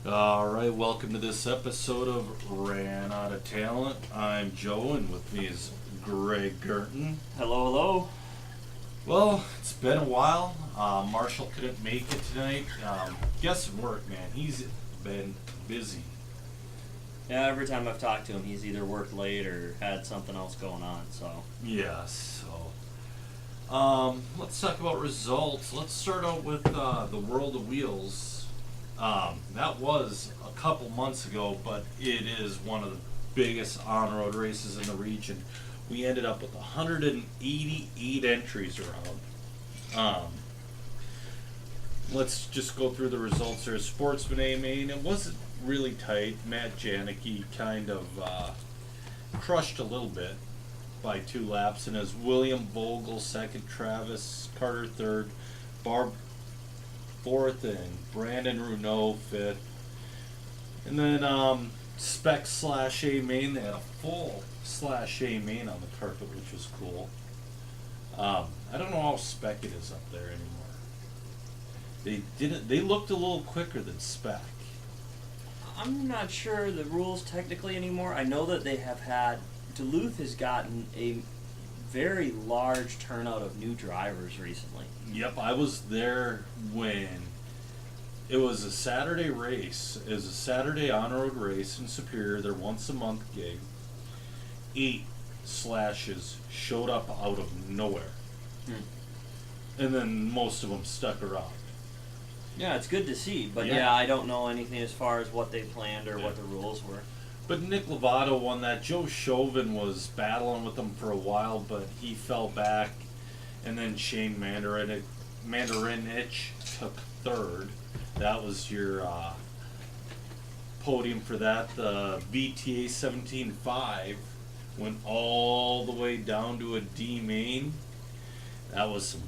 All right, welcome to this episode of Ran Out of Talent. I'm Joe, and with me is Greg Gerton. Hello, hello. Well, it's been a while. Marshall couldn't make it tonight. Guessing work, man. He's been busy. Yeah, every time I've talked to him, he's either worked late or had something else going on. So Yes. Let's talk about results. Let's start out with the World of Wheels. That was a couple months ago, but it is one of the biggest on-road races in the region. We ended up with 188 entries around. Let's just go through the results. There's Sportsman A main. It wasn't really tight. Matt Janicki kind of crushed a little bit by 2 laps, and as William Vogel second, Travis Carter third, Barb fourth, and Brandon Runeau fifth. And then Spec slash A main, they had a full slash A main on the carpet, which was cool. I don't know how Spec it is up there anymore. They looked a little quicker than Spec. I'm not sure the rules technically anymore. I know that they have had Duluth has gotten a very large turnout of new drivers recently. Yep, I was there when it was a Saturday race. It was a Saturday on-road race in Superior, their once-a-month gig. 8 slashes showed up out of nowhere. And then most of them stuck around. Yeah, it's good to see, but Yeah. yeah, I don't know anything as far as what they planned or what the rules were. But Nick Lovato won that. Joe Chauvin was battling with him for a while, but he fell back. And then Shane Mandarinich took third. That was your podium for that. The VTA 17.5 went all the way down to a D main. That was some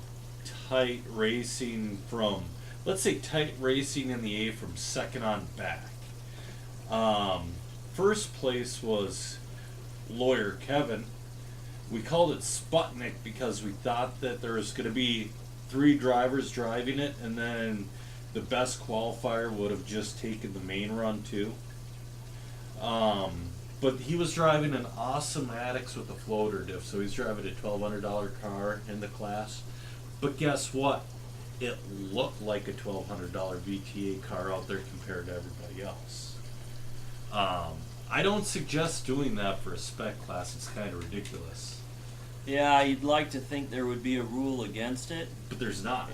tight racing from, let's say tight racing in the A from second on back. First place was Lawyer Kevin. We called it Sputnik because we thought that there was going to be 3 drivers driving it, and then the best qualifier would have just taken the main run too. But he was driving an Awesomatics with a floater diff, so he's driving a $1,200 car in the class. But guess what? It looked like a $1,200 VTA car out there compared to everybody else. I don't suggest doing that for a spec class. It's kind of ridiculous. Yeah, you'd like to think there would be a rule against it. But there's not.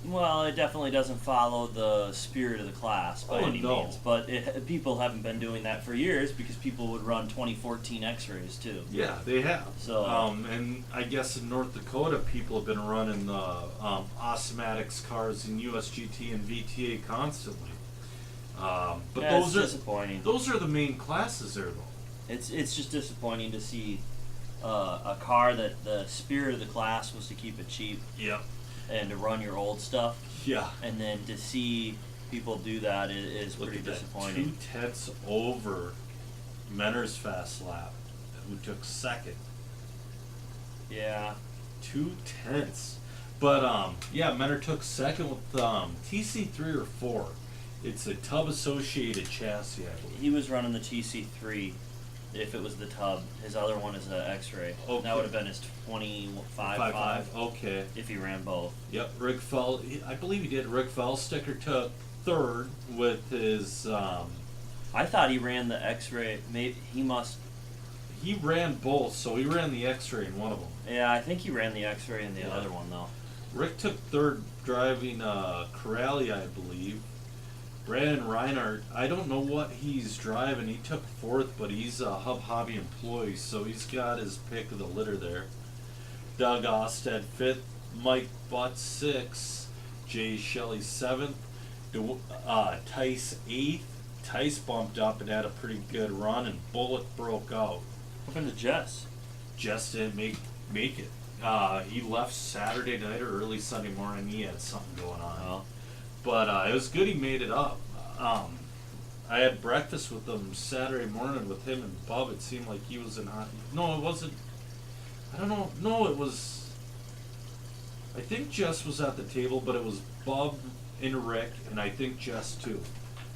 Well, it definitely doesn't follow the spirit of the class by any means. But people haven't been doing that for years because people would run 2014 X-rays too. Yeah, they have. So, and I guess in North Dakota, people have been running the Awesomatics cars in USGT and VTA constantly. But yeah, those it's disappointing. Those are the main classes there, though. It's just disappointing to see a car that the spirit of the class was to keep it cheap. Yeah. And to run your old stuff. Yeah. And then to see people do that is Look pretty at that, disappointing. 2/10 over Menner's fast lap, who took second. Yeah. 2/10. But yeah, Menner took second with TC3 or 4. It's a tub associated chassis, I believe. He was running the TC3 if it was the tub. His other one is an X-ray. Okay. That would have been his 25.5 Okay. if he ran both. Yep, Rick Fell. I believe he did. Rick Fellsticker took third with his. I thought he ran the X-ray. Maybe he must. He ran both, so he ran the X-ray in one of them. Yeah, I think he ran the X-ray in the other one though. Rick took third driving Corrali, I believe. Brandon Reinhardt, I don't know what he's driving. He took fourth, but he's a Hub Hobby employee, so he's got his pick of the litter there. Doug Osted fifth, Mike Butt sixth, Jay Shelley seventh, Tice eighth. Tice bumped up and had a pretty good run, and Bullock broke out. What happened to Jess? Jess didn't make it. He left Saturday night or early Sunday morning. He had something going on. Oh. But it was good he made it up. I had breakfast with him Saturday morning with him and Bub. It seemed like he was in hot. No, it wasn't. I don't know. No, it was. I think Jess was at the table, but it was Bub and Rick, and I think Jess too.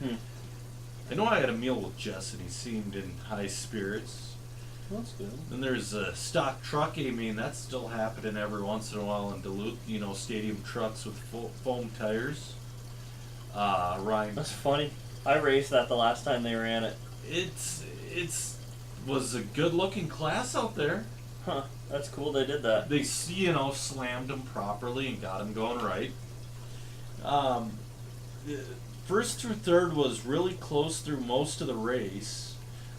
I know I had a meal with Jess, and he seemed in high spirits. That's good. Then there's a stock truck. I mean, that's still happening every once in a while in Duluth. You know, stadium trucks with foam tires. Ryan. That's funny. I raced that the last time they ran it. It's was a good looking class out there. Huh. That's cool they did that. They slammed them properly and got them going right. First through third was really close through most of the race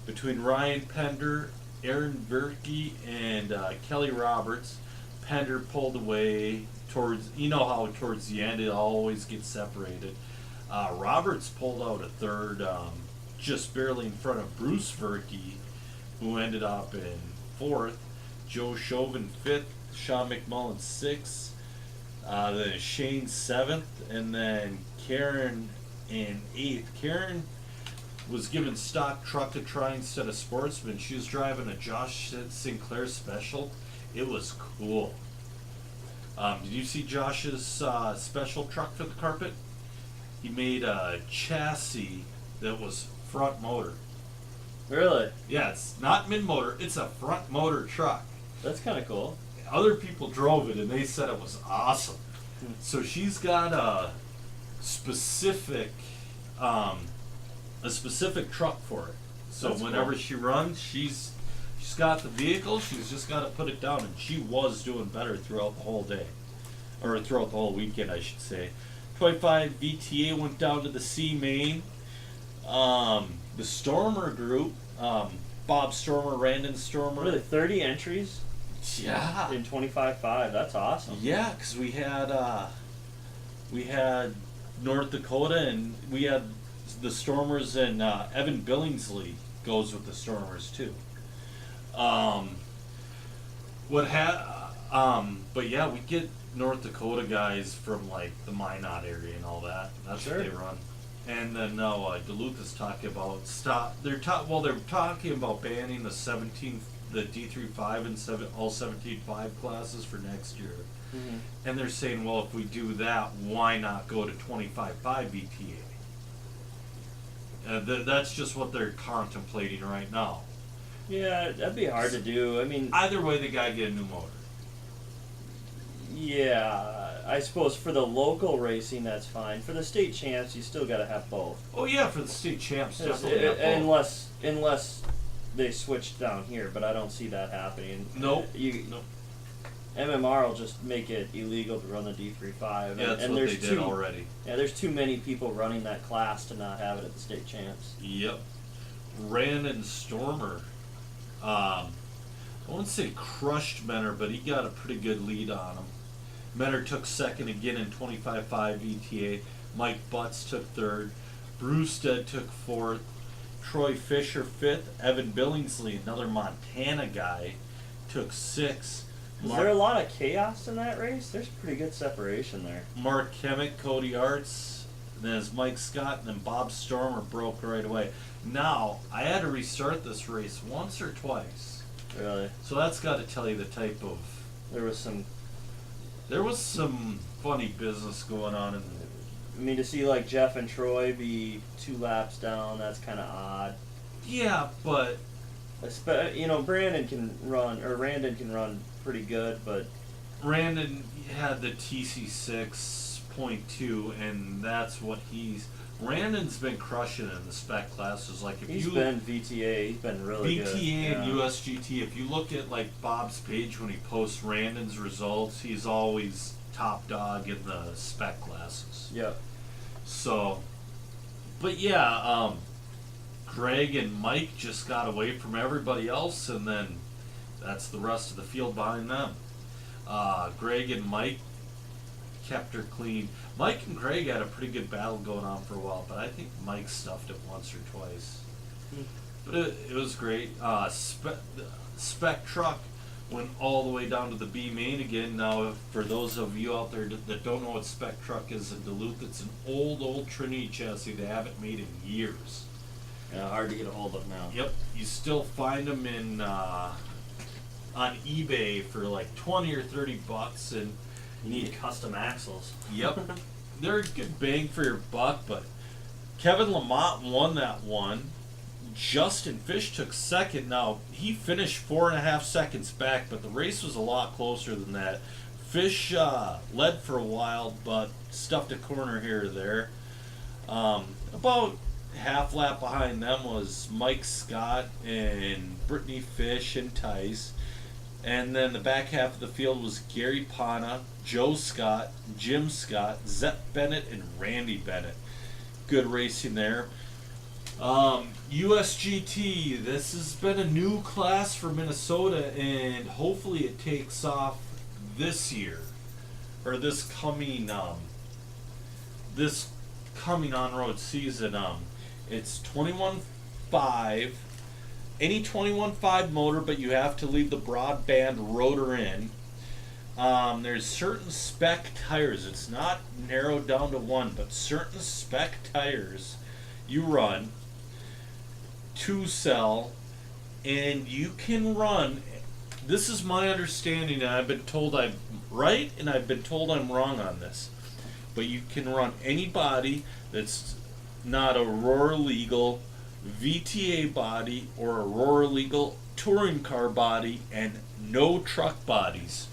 between Ryan Pender, Aaron Verke, and Kelly Roberts. Pender pulled away towards, how towards the end it always gets separated. Roberts pulled out a third, just barely in front of Bruce Verke, who ended up in fourth. Joe Chauvin fifth, Sean McMullen sixth, then Shane seventh, and then Karen in eighth. Karen was given stock truck to try instead of Sportsman. She was driving a Josh Sinclair special. It was cool. Did you see Josh's special truck for the carpet? He made a chassis that was front motor. Really? Yeah, it's not mid motor, it's a front motor truck. That's kind of cool. Other people drove it and they said it was awesome. So she's got a specific truck for it. So That's whenever cool. she runs, she's got the vehicle, she's just got to put it down, and she was doing better throughout the whole day. Or throughout the whole weekend, I should say. 25 VTA went down to the C main. The Stormer group, Bob Stormer, Randon Stormer. Really, 30 entries Yeah. in 25.5. That's awesome. Yeah, because we had North Dakota, and we had the Stormers, and Evan Billingsley goes with the Stormers too. But yeah, we get North Dakota guys from like the Minot area and all that. That's Sure. what they run. And then now Duluth is talking about They're talking about banning the D35 and all 17.5 classes for next year. Mm-hmm. And they're saying, well, if we do that, why not go to 25.5 VTA? That's just what they're contemplating right now. Yeah, that'd be hard to do. I mean, Either way, they gotta get a new motor. yeah, I suppose for the local racing, that's fine. For the state champs, you still got to have both. Oh yeah, for the state champs, definitely. have both. Unless they switch down here, but I don't see that happening. Nope. Nope. MMR will just make it illegal to run the D35. Yeah, that's and what there's they did already. Yeah, there's too many people running that class to not have it at the state champs. Yep. Randon Stormer. I wouldn't say crushed Menor, but he got a pretty good lead on him. Menor took second again in 25.5 VTA. Mike Butts took third. Brewstead took fourth. Troy Fisher fifth. Evan Billingsley, another Montana guy, took sixth. Is there a lot of chaos in that race? There's pretty good separation there. Mark Kemick, Cody Arts, then it's Mike Scott, and then Bob Stormer broke right away. Now, I had to restart this race once or twice. Really? So that's got to tell you the type of... There was some funny business going on in I mean, to see like Jeff and Troy be 2 laps down, that's kind of odd. Yeah, but... Brandon can run, or Randon can run pretty good, but... Randon had the TC6.2, and that's what Randon's been crushing in the spec classes. Like if He's been VTA, he's been really good. VTA and USGT, if you look at like Bob's page when he posts Randon's results, he's always top dog in the spec classes. Yep. So, but yeah, Greg and Mike just got away from everybody else, and then that's the rest of the field behind them. Greg and Mike kept her clean. Mike and Greg had a pretty good battle going on for a while, but I think Mike stuffed it once or twice. But it was great. Spec truck went all the way down to the B main again. Now, for those of you out there that don't know what spec truck is in Duluth, it's an old Trinity chassis they haven't made in years. Yeah, hard to get a hold of now. Yep, you still find them in on eBay for like $20 or $30, and You need custom axles. yep, they're a good bang for your buck. But Kevin Lamont won that one. Justin Fish took second. Now, he finished 4.5 seconds back, but the race was a lot closer than that. Fish led for a while, but stuffed a corner here or there. About half lap behind them was Mike Scott and Brittany Fish and Tice. And then the back half of the field was Gary Pana, Joe Scott, Jim Scott, Zep Bennett, and Randy Bennett. Good racing there. USGT, this has been a new class for Minnesota, and hopefully it takes off this year, or this coming on-road season. It's 21.5, any 21.5 motor, but you have to leave the broadband rotor in. There's certain spec tires. It's not narrowed down to one, but certain spec tires you run to sell, and you can run. This is my understanding, and I've been told I'm right, and I've been told I'm wrong on this. But you can run any body that's not a Aurora legal VTA body or Aurora legal touring car body, and no truck bodies.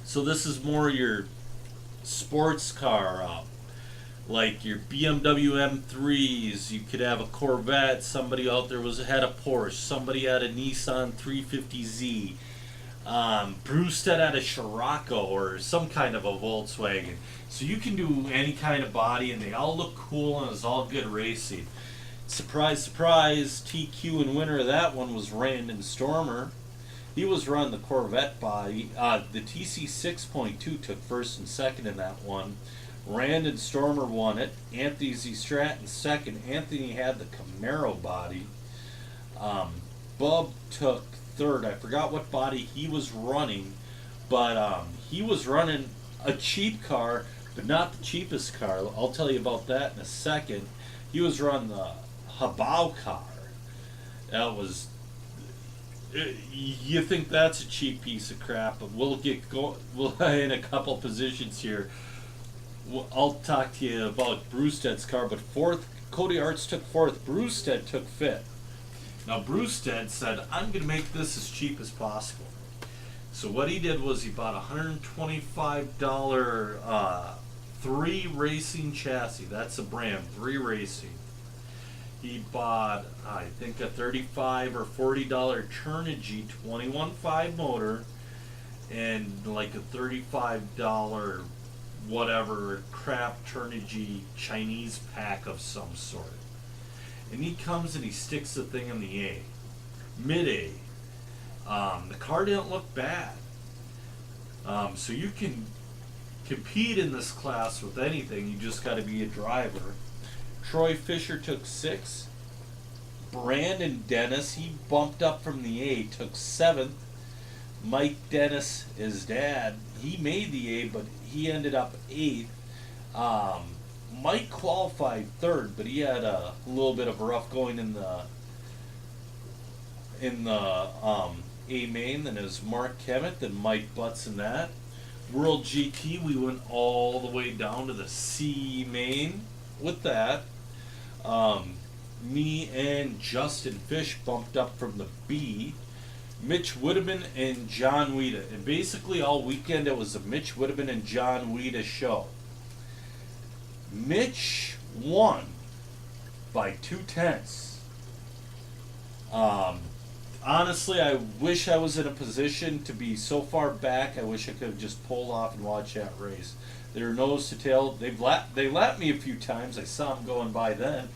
So this is more your sports car, like your BMW M3s. You could have a Corvette. Somebody out there had a Porsche. Somebody had a Nissan 350Z. Brewstead had a Scirocco or some kind of a Volkswagen. So you can do any kind of body, and they all look cool, and it's all good racing. Surprise, surprise, TQ and winner of that one was Randon Stormer. He was running the Corvette body. The TC 6.2 took first and second in that one. Randon Stormer won it. Anthony Z. Stratton second. Anthony had the Camaro body. Bub took third. I forgot what body he was running, but he was running a cheap car, but not the cheapest car. I'll tell you about that in a second. He was running the Habao car. That was... You think that's a cheap piece of crap, but we'll in a couple positions here. I'll talk to you about Brewstead's car, but fourth, Cody Arts took fourth, Brewstead took fifth. Now Brewstead said, I'm going to make this as cheap as possible. So what he did was he bought a $125 3 Racing chassis. That's a brand, 3 Racing. He bought, I think, a $35 or $40 Turnigy 21.5 motor, and like a $35 whatever crap Turnigy Chinese pack of some sort. And he comes and he sticks the thing in the A, mid-A. The car didn't look bad. So you can compete in this class with anything. You just got to be a driver. Troy Fisher took 6. Brandon Dennis, he bumped up from the A, took 7th. Mike Dennis, his dad, he made the A, but he ended up 8th. Mike qualified 3rd, but he had a little bit of a rough going in the A main. Then it was Mark Kemet and Mike Butts in that. World GT, we went all the way down to the C main with that. Me and Justin Fish bumped up from the B. Mitch Woodman and John Weeda. And basically all weekend it was a Mitch Woodman and John Weeda show. Mitch won by 0.2. Honestly, I wish I was in a position to be so far back. I wish I could have just pulled off and watched that race. They were nose to tail. They lapped me a few times. I saw them going by then.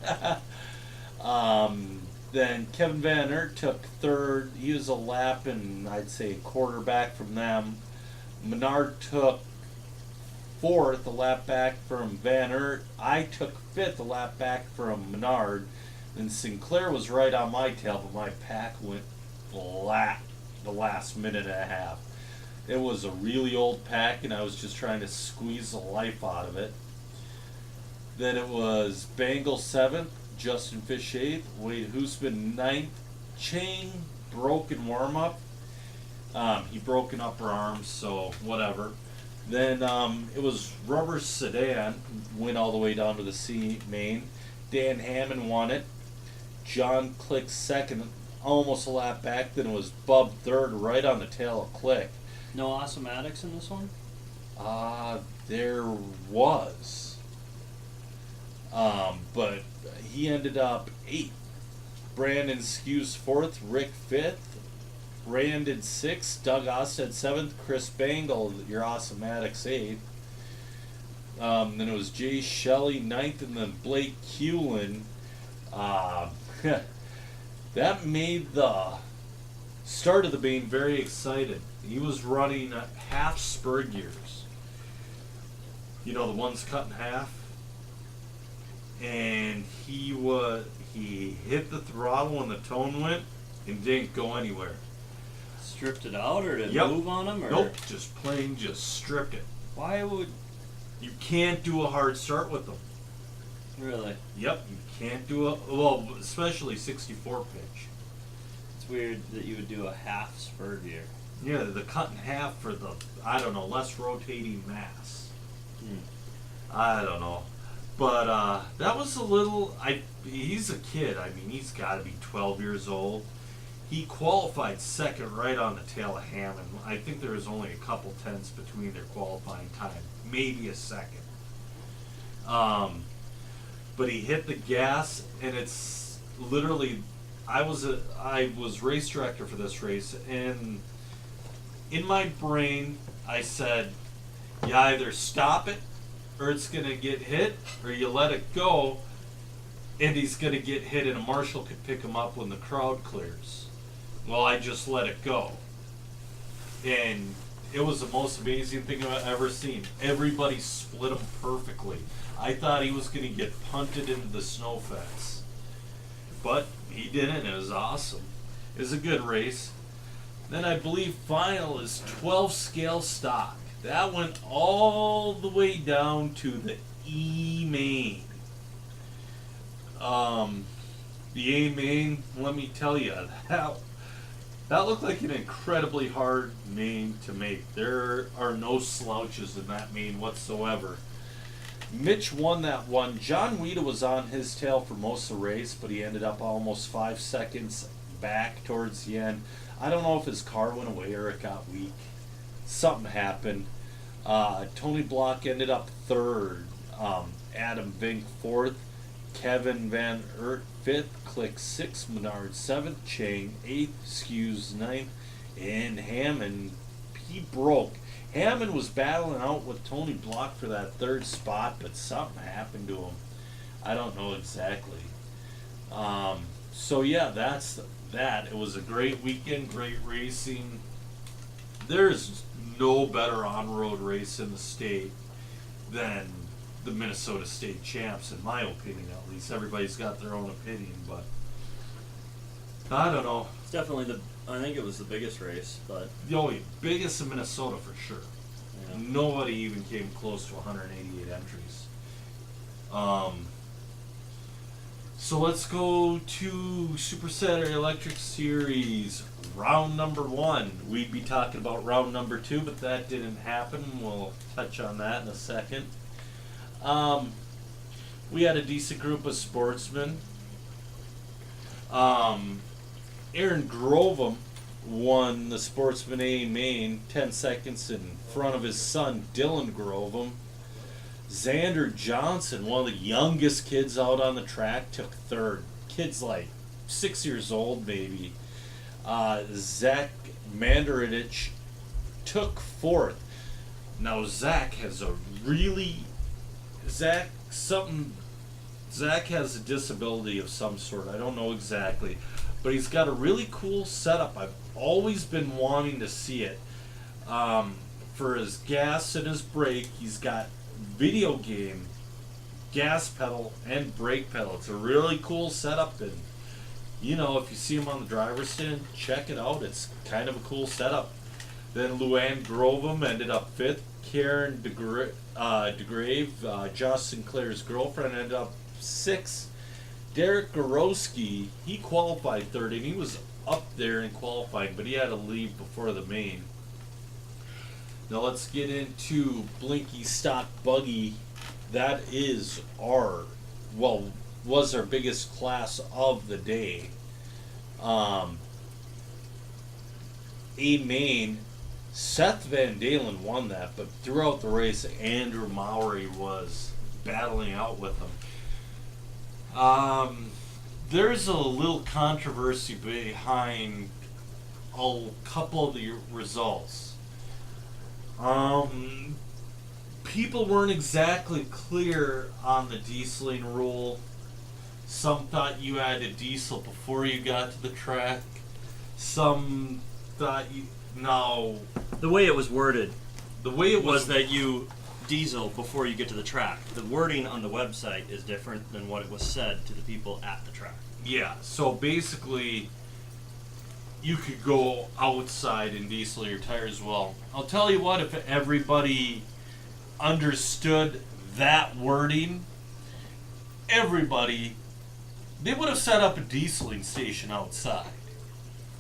Then Kevin Van Aert took 3rd. He was a lap and I'd say a quarter back from them. Menard took 4th, a lap back from Van Aert. I took 5th, a lap back from Menard. Then Sinclair was right on my tail, but my pack went flat the last minute and a half. It was a really old pack, and I was just trying to squeeze the life out of it. Then it was Bangle 7th, Justin Fish 8th, Wade Hoosman 9th. Chang broke in warm-up. He broke an upper arm, so whatever. Then it was Rubber Sedan, went all the way down to the C main. Dan Hammond won it. John Click second, almost a lap back. Then it was Bub third, right on the tail of Click. No Osomatics in this one? There was. But he ended up 8th. Brandon Skews 4th, Rick 5th, Brandon 6th, Doug Osted 7th, Chris Bangle, your Osomatics 8th. Then it was Jay Shelley 9th, and then Blake Hewlin. That made the start of the main very excited. He was running half spur gears. You know, the ones cut in half. And he hit the throttle when the tone went and didn't go anywhere. Stripped it out, or did it Yep. move on him? Or? Nope, just stripped it. Why would... You can't do a hard start with them. Really? Yep, you can't do well, especially 64 pitch. It's weird that you would do a half spur gear. Yeah, the cut in half for the, I don't know, less rotating mass. I don't know. But that was a little, he's a kid. I mean, he's got to be 12 years old. He qualified second right on the tail of Hammond. I think there was only a couple tenths between their qualifying time, maybe a second. But he hit the gas, and it's literally, I was race director for this race, and in my brain, I said, you either stop it, or it's going to get hit, or you let it go, and he's going to get hit, and a marshal could pick him up when the crowd clears. Well, I just let it go. And it was the most amazing thing I've ever seen. Everybody split him perfectly. I thought he was going to get punted into the snow fence. But he didn't. It was awesome. It was a good race. Then I believe final is 12 scale stock. That went all the way down to the E main. The A main, let me tell you, that looked like an incredibly hard main to make. There are no slouches in that main whatsoever. Mitch won that one. John Weeda was on his tail for most of the race, but he ended up almost 5 seconds back towards the end. I don't know if his car went away or it got weak. Something happened. Tony Block ended up 3rd. Adam Vink 4th. Kevin Van Ert 5th. Click 6th. Menard 7th. Chang 8th. Skews 9th. And Hammond, he broke. Hammond was battling out with Tony Block for that 3rd spot, but something happened to him. I don't know exactly. So yeah, that's that. It was a great weekend, great racing. There's no better on-road race in the state than the Minnesota State Champs, in my opinion at least. Everybody's got their own opinion, but I don't know. It's definitely I think it was the biggest race, but... The only biggest in Minnesota for sure. Yeah. Nobody even came close to 188 entries. So let's go to Supercenter Electric Series round number 1. We'd be talking about round number 2, but that didn't happen. We'll touch on that in a second. We had a decent group of sportsmen. Aaron Grovem won the Sportsman A main 10 seconds in front of his son Dylan Grovem. Xander Johnson, one of the youngest kids out on the track, took 3rd. Kid's like 6 years old maybe. Zach Mandaridich took 4th. Now Zach has a Zach has a disability of some sort. I don't know exactly. But he's got a really cool setup. I've always been wanting to see it. For his gas and his brake, he's got video game gas pedal and brake pedal. It's a really cool setup, and you know, if you see him on the driver's stand, check it out. It's kind of a cool setup. Then Luann Grovem ended up 5th. Karen DeGrave, Josh Sinclair's girlfriend, ended up 6th. Derek Gorowski, he qualified 3rd, and he was up there in qualifying, but he had to leave before the main. Now let's get into Blinky Stock Buggy. That is our, well, was our biggest class of the day. Um, A main, Seth Van Dalen won that, but throughout the race, Andrew Mowry was battling out with him. There's a little controversy behind a couple of the results. People weren't exactly clear on the dieseling rule. Some thought you had to diesel before you got to the track. Some thought you no. The way it was worded The way it was that you diesel before you get to the track. The wording on the website is different than what it was said to the people at the track. Yeah, so basically, you could go outside and diesel your tires. Well, I'll tell you what, if everybody understood that wording, everybody, they would have set up a dieseling station outside.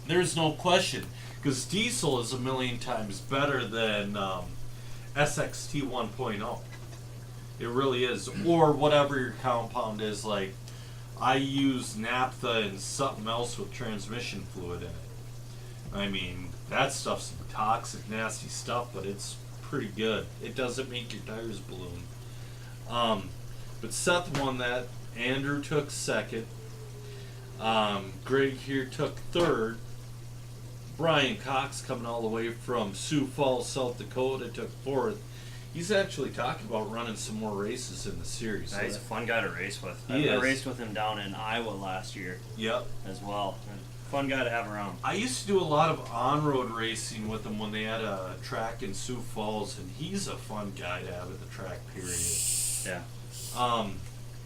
There's no question, because diesel is a million times better than SXT 1.0. It really is. Or whatever your compound is. Like, I use naphtha and something else with transmission fluid in it. I mean, that stuff's some toxic, nasty stuff, but it's pretty good. It doesn't make your tires balloon. But Seth won that. Andrew took second. Greg here took third. Brian Cox, coming all the way from Sioux Falls, South Dakota, took fourth. He's actually talking about running some more races in the series. Yeah, he's a fun guy to race with. He I is. raced with him down in Iowa last year Yep. as well. And fun guy to have around. I used to do a lot of on-road racing with him when they had a track in Sioux Falls, and he's a fun guy to have at the track, period. Yeah.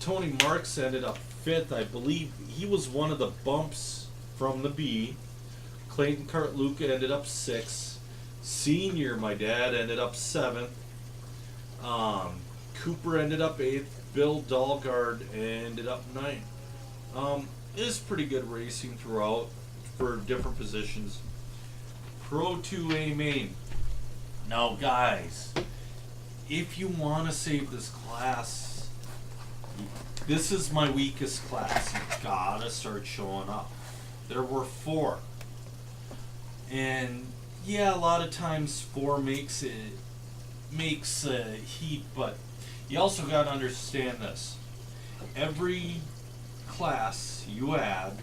Tony Marks ended up fifth. I believe he was one of the bumps from the B. Clayton Cartluca ended up sixth. Senior, my dad, ended up seventh. Cooper ended up eighth. Bill Dahlgard ended up ninth. It was pretty good racing throughout for different positions. Pro 2A main. Now, guys, if you want to save this class, this is my weakest class. You gotta start showing up. There were 4. And yeah, a lot of times 4 makes heat, but you also got to understand this. Every class you add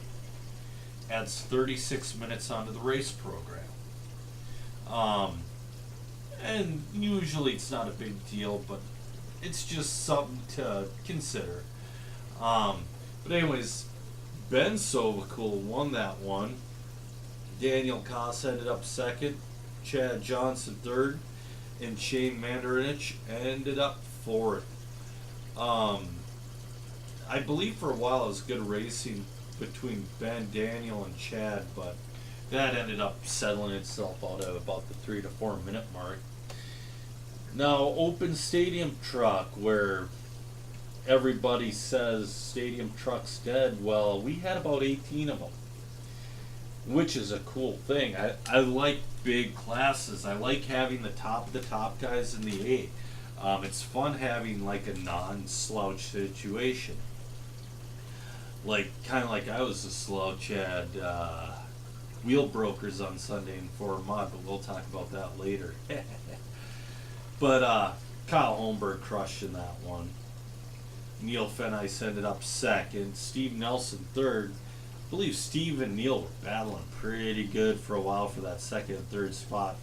adds 36 minutes onto the race program. And usually it's not a big deal, but it's just something to consider. But anyways, Ben Sovacool won that one. Daniel Koss ended up second. Chad Johnson third. And Shane Mandarinich ended up fourth. I believe for a while it was good racing between Ben, Daniel, and Chad, but that ended up settling itself out at about the 3 to 4 minute mark. Now, open stadium truck, where everybody says stadium truck's dead. Well, we had about 18 of them, which is a cool thing. I like big classes. I like having the top of the top guys in the 8. It's fun having like a non-slouch situation. Like, kind of like I was a slouch at Wheel Brokers on Sunday in Fort Mod, but we'll talk about that later. But Kyle Holmberg crushed in that one. Neil Fenice ended up second. Steve Nelson third. I believe Steve and Neil were battling pretty good for a while for that second and third spot.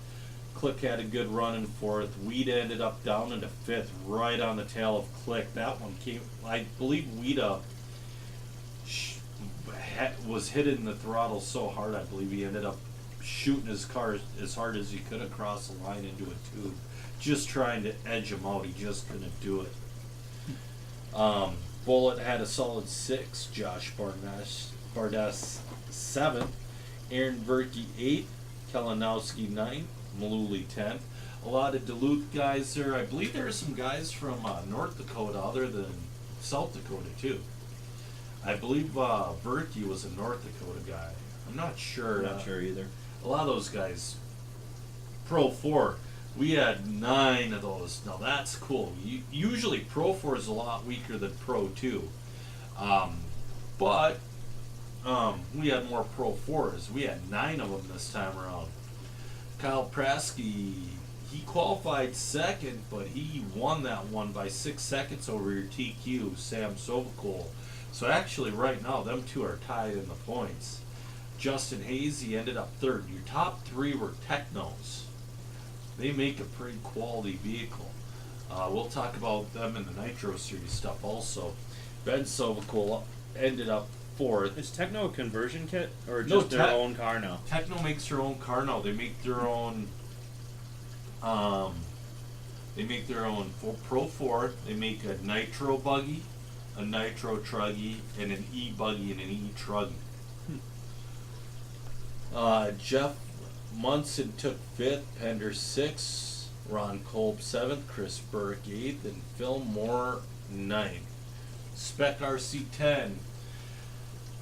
Click had a good run in fourth. Weeda ended up down into fifth, right on the tail of Click. That one came, I believe Weeda was hitting the throttle so hard, I believe he ended up shooting his car as hard as he could across the line into a tube, just trying to edge him out. He just couldn't do it. Bullet had a solid 6. Josh Bardas 7th. Aaron Verke 8th. Kalinowski 9th. Malooly 10th. A lot of Duluth guys there. I believe there are some guys from North Dakota other than South Dakota too. I believe Verke was a North Dakota guy. I'm not sure. Not sure either. A lot of those guys. Pro 4. We had 9 of those. Now that's cool. Usually Pro 4 is a lot weaker than Pro 2. But we had more Pro 4s. We had 9 of them this time around. Kyle Prasky, he qualified second, but he won that one by 6 seconds over your TQ, Sam Sovakol. So actually, right now, them two are tied in the points. Justin Hazy ended up third. Your top 3 were Technos. They make a pretty quality vehicle. We'll talk about them in the Nitro Series stuff also. Ben Sovakol ended up fourth. Is Techno a conversion kit or No, just their own car now? Techno makes their own car now. They make their own. They make their own Pro 4. They make a Nitro buggy, a Nitro truggy, and an E buggy and an E truggy. Jeff Munson took 5th, Pender 6th, Ron Kolb 7th, Chris Burke 8th, and Phil Moore 9th. Spec RC 10.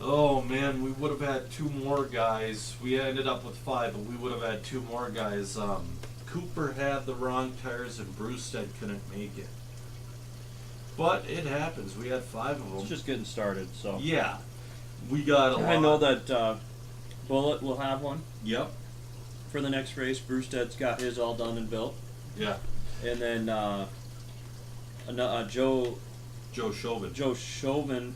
Oh man, we would have had 2 more guys. We ended up with 5, but we would have had 2 more guys. Cooper had the wrong tires and Brewstead couldn't make it. But it happens. We had 5 of them. It's just getting started, so. Yeah. We got a lot. I know that Bullet will have one Yep. for the next race. Brewstead's got his all done and built. Yeah. And then Joe Chauvin.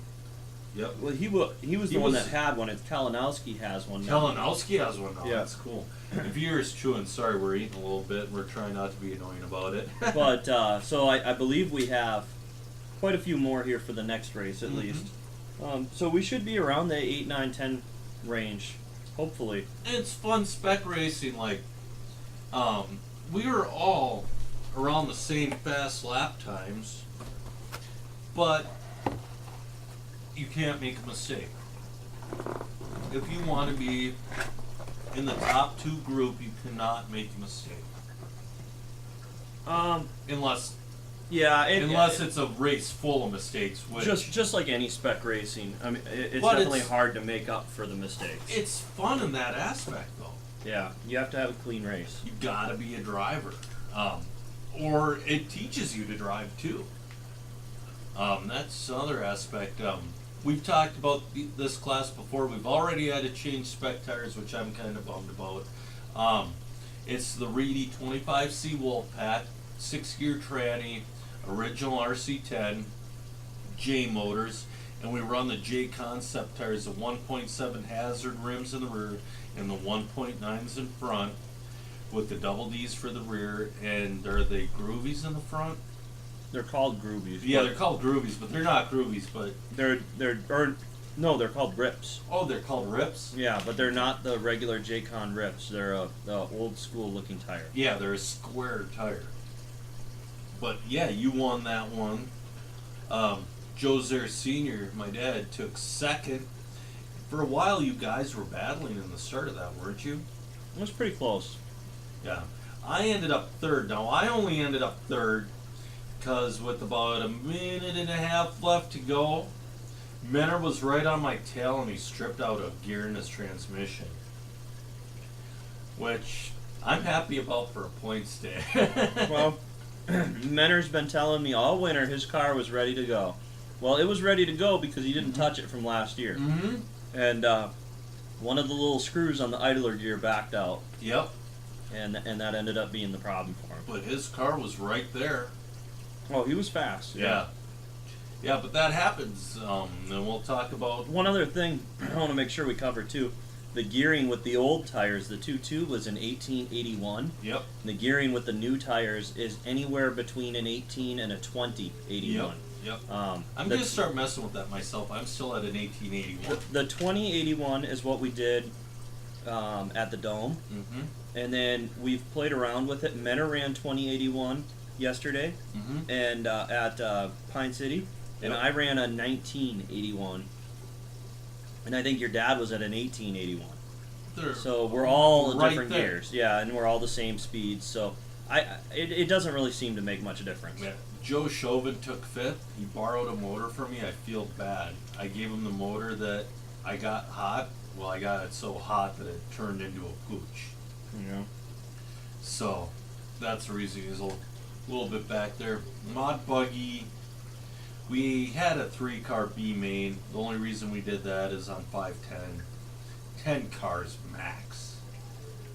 Yep. Well, he was the one that had one. It's Kalinowski has one now. Kalinowski has one now. Yeah. That's cool. If you're chewing, sorry, we're eating a little bit. We're trying not to be annoying about it. But so I believe we have quite a few more here for the next race at least. So we should be around the 8, 9, 10 range, hopefully. It's fun spec racing. Like, we were all around the same fast lap times, but you can't make a mistake. If you want to be in the top 2 group, you cannot make a mistake. Unless it's a race full of mistakes. Which just like any spec racing. I mean, it's But definitely it's- hard to make up for the mistakes. it's fun in that aspect, though. Yeah, you have to have a clean race. You gotta be a driver, or it teaches you to drive too. That's another aspect. We've talked about this class before. We've already had to change spec tires, which I'm kind of bummed about. It's the Reedy 25C Wolfpack, 6-gear tranny, original RC10, J motors, and we run the Jconcepts tires, the 1.7 hazard rims in the rear and the 1.9s in front, with the double Ds for the rear. And are they groovies in the front? They're called groovies. Yeah, they're called groovies, but they're not groovies. But they're called rips. oh, they're called rips. Yeah, but they're not the regular Jcon rips. They're the old school looking tire. Yeah, they're a square tire. But yeah, you won that one. Joe Zer Sr., my dad, took 2nd. For a while, you guys were battling in the start of that, weren't you? It was pretty close. Yeah. I ended up 3rd. Now, I only ended up 3rd because with about a minute and a half left to go, Menor was right on my tail and he stripped out a gear in his transmission. Which I'm happy about for a points day. Well, Menor's been telling me all winter his car was ready to go. Well, it was ready to go because he didn't touch it from last year. Mm-hmm. And one of the little screws on the idler gear backed out. Yep. And that ended up being the problem for him. But his car was right there. Oh, he was fast. Yeah. Yeah, but that happens. And we'll talk about... One other thing I want to make sure we cover too. The gearing with the old tires, the 2.2 was an 1881. Yep. The gearing with the new tires is anywhere between an 18 and a 2081. Yep. I'm going to start messing with that myself. I'm still at an 1881. The 2081 is what we did at the Dome. Mm-hmm. And then we've played around with it. Menor ran 2081 yesterday and at Pine City. And Yep. I ran a 1981. And I think your dad was at an 1881. So we're all right different there. gears. Yeah, and we're all the same speeds. So it doesn't really seem to make much of a difference. Yeah. Joe Chauvin took 5th. He borrowed a motor from me. I feel bad. I gave him the motor that I got hot. Well, I got it so hot that it turned into a pooch. Yeah. So that's the reason he's a little bit back there. Mod Buggy. We had a 3-car B main. The only reason we did that is on 510. 10 cars max.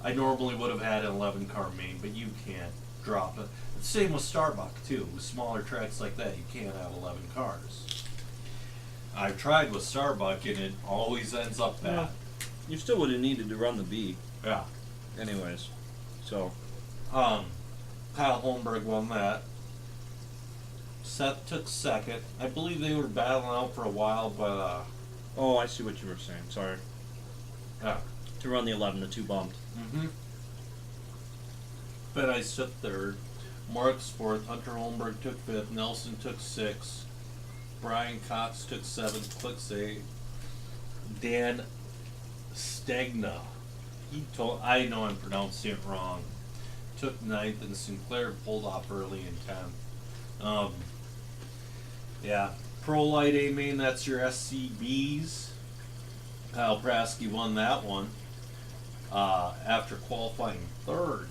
I normally would have had an 11-car main, but you can't drop it. Same with Starbuck too. With smaller tracks like that, you can't have 11 cars. I've tried with Starbuck and it always ends up bad. Well, you still would have needed to run the B, Yeah. anyways. So, Kyle Holmberg won that. Seth took second. I believe they were battling out for a while, but oh, I see what you were saying. Sorry. yeah. To run the 11, the 2 bumped. Mm-hmm. Ben Ice took third. Marks fourth. Hunter Holmberg took fifth. Nelson took sixth. Brian Cox took seventh. Clicks eighth. Dan Stegna. I know I'm pronouncing it wrong. Took ninth, and Sinclair pulled off early in 10th. Yeah. Pro Light A main, that's your SCBs. Kyle Prasky won that one after qualifying third.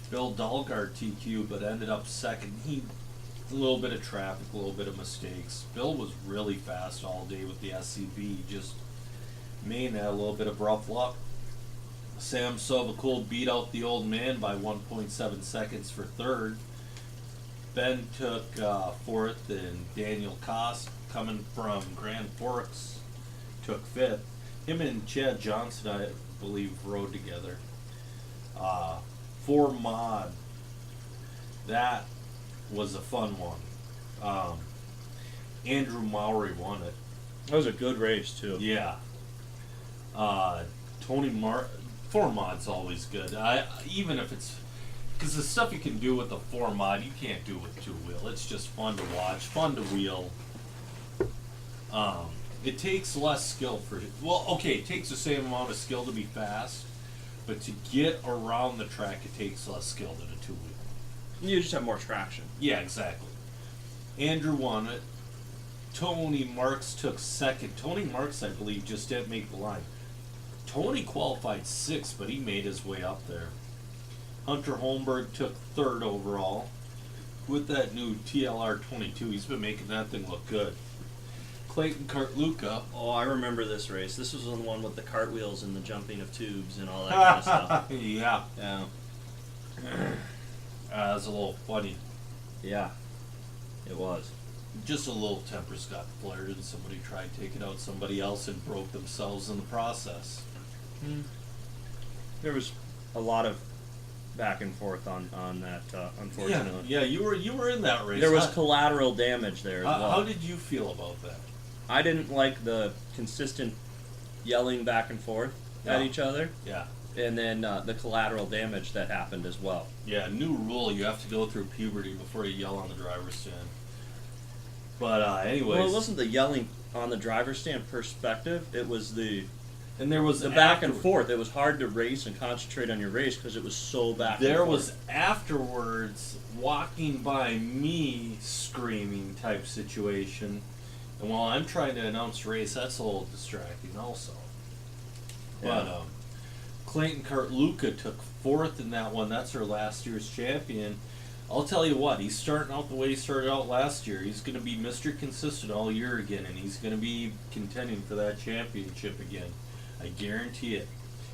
Bill Dahlgard TQ, but ended up second. A little bit of traffic, a little bit of mistakes. Bill was really fast all day with the SCB. Just Maine had a little bit of rough luck. Sam Sovacool beat out the old man by 1.7 seconds for third. Ben took fourth, and Daniel Koss, coming from Grand Forks, took fifth. Him and Chad Johnson, I believe, rode together. For Mod, that was a fun one. Andrew Mowry won it. That was a good race, too. Yeah. For Mod's always good. Even if it's, because the stuff you can do with the 4 Mod, you can't do with 2-wheel. It's just fun to watch, fun to wheel. It takes less skill it takes the same amount of skill to be fast, but to get around the track, it takes less skill than a 2-wheel. You just have more traction. Yeah, exactly. Andrew won it. Tony Marks took second. Tony Marks, I believe, just didn't make the line. Tony qualified 6th, but he made his way up there. Hunter Holmberg took 3rd overall. With that new TLR 22, he's been making that thing look good. Clayton Kartluka. Oh, I remember this race. This was the one with the cartwheels and the jumping of tubes and all that kind of stuff. Yeah. Yeah. That was a little funny. Yeah. It was. Just a little tempers got flared and somebody tried taking out somebody else and broke themselves in the process. There was a lot of back and forth on that, unfortunately. Yeah, you were in that race. There was collateral damage there as well. How did you feel about that? I didn't like the consistent yelling back and forth at each other. Yeah. And then the collateral damage that happened as well. Yeah, new rule, you have to go through puberty before you yell on the driver's stand. But anyways. Well, it wasn't the yelling on the driver's stand perspective. It was the back and forth. It was hard to race and concentrate on your race because it was so back and forth. There was afterwards walking by me screaming type situation. And while I'm trying to announce race, that's a little distracting also. Yeah. But Clayton Kartluka took 4th in that one. That's our last year's champion. I'll tell you what, he's starting out the way he started out last year. He's going to be Mr. Consistent all year again, and he's going to be contending for that championship again. I guarantee it.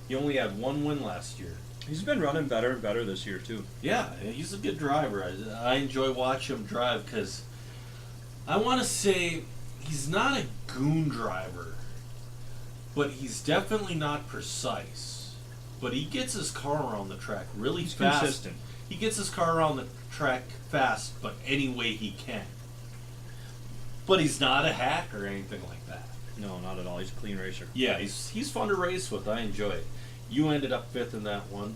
He only had 1 win last year. He's been running better and better this year, too. Yeah, he's a good driver. I enjoy watching him drive because I want to say he's not a goon driver, but he's definitely not precise. But he gets his car around the track really fast. Consistent. He gets his car around the track fast, but any way he can. But he's not a hack or anything like that. No, not at all. He's a clean racer. Yeah, he's fun to race with. I enjoy it. You ended up 5th in that one.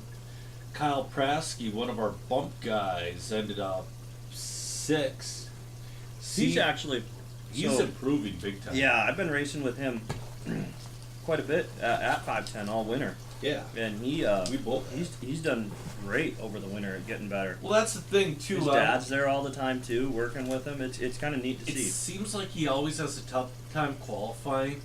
Kyle Prasky, one of our bump guys, ended up 6th. He's actually... He's improving big time. Yeah, I've been racing with him quite a bit at 510 all winter. Yeah. And he's done great over the winter at getting better. Well, that's the thing, too. His dad's there all the time, too, working with him. It's kind of neat to see. It seems like he always has a tough time qualifying.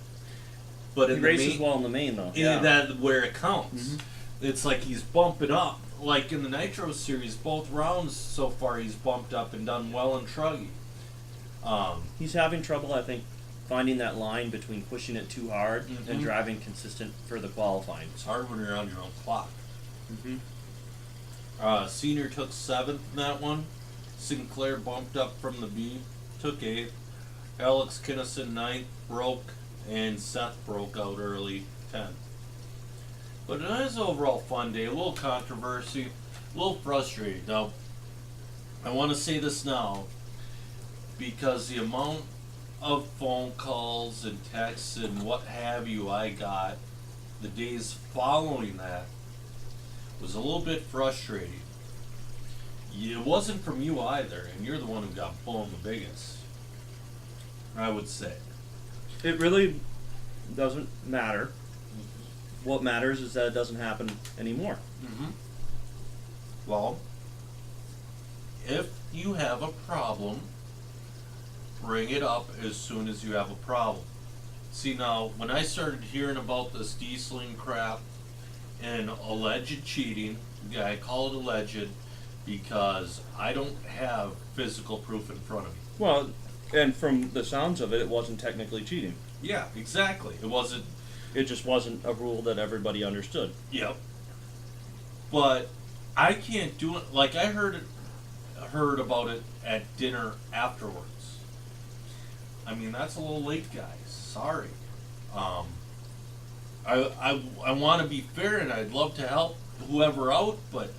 But he races well in the main, though. Yeah. That where it counts. Mm-hmm. It's like he's bumping up. Like in the Nitro Series, both rounds so far he's bumped up and done well in Truggy. He's having trouble, I think, finding that line between pushing it too hard and driving consistent for the qualifying. It's hard when you're on your own clock. Mm-hmm. Senior took 7th in that one. Sinclair bumped up from the B, took 8th. Alex Kinnison 9th, broke, and Seth broke out early, 10th. But it was an overall fun day, a little controversy, a little frustrating. Now, I want to say this now, because the amount of phone calls and texts and what have you I got the days following that was a little bit frustrating. It wasn't from you either, and you're the one who got blown the biggest, I would say. It really doesn't matter. What matters is that it doesn't happen anymore. Well, if you have a problem, bring it up as soon as you have a problem. See, now, when I started hearing about this dieseling crap and alleged cheating, yeah, I call it alleged because I don't have physical proof in front of me. Well, and from the sounds of it, it wasn't technically cheating. Yeah, exactly. It wasn't. It just wasn't a rule that everybody understood. Yep. But I can't do it. Like, I heard about it at dinner afterwards. I mean, that's a little late, guys. Sorry. I want to be fair, and I'd love to help whoever out, but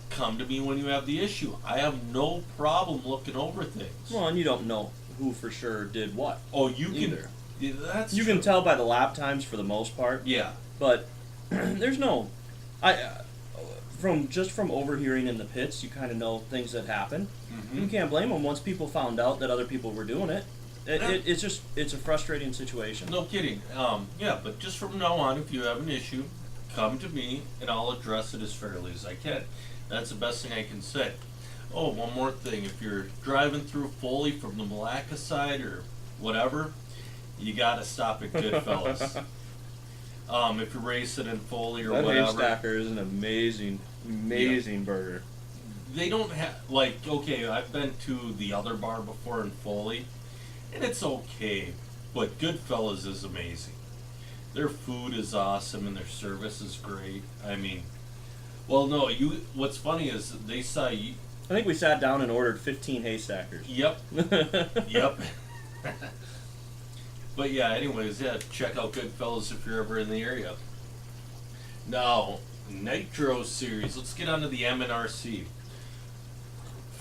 come to me when you have the issue. I have no problem looking over things. Well, and you don't know who for sure did what. Oh, you either. can. Yeah, that's you true. can tell by the lap times for the most part. Yeah. But there's no, from overhearing in the pits, you kind of know things that happen. You can't blame them once people found out that other people were doing it. It's a frustrating situation. No kidding. Yeah, but just from now on, if you have an issue, come to me and I'll address it as fairly as I can. That's the best thing I can say. Oh, one more thing. If you're driving through Foley from the Malacca side or whatever, you got to stop at Goodfellas. If you're racing in Foley or that whatever. That Haystacker is an amazing burger. They don't have, like, okay, I've been to the other bar before in Foley, and it's okay, but Goodfellas is amazing. Their food is awesome and their service is great. I mean, well, no, what's funny is they saw you. I think we sat down and ordered 15 Haystackers. Yep. Yep. But yeah, anyways, yeah, check out Goodfellas if you're ever in the area. Now, Nitro Series. Let's get on to the MNRC.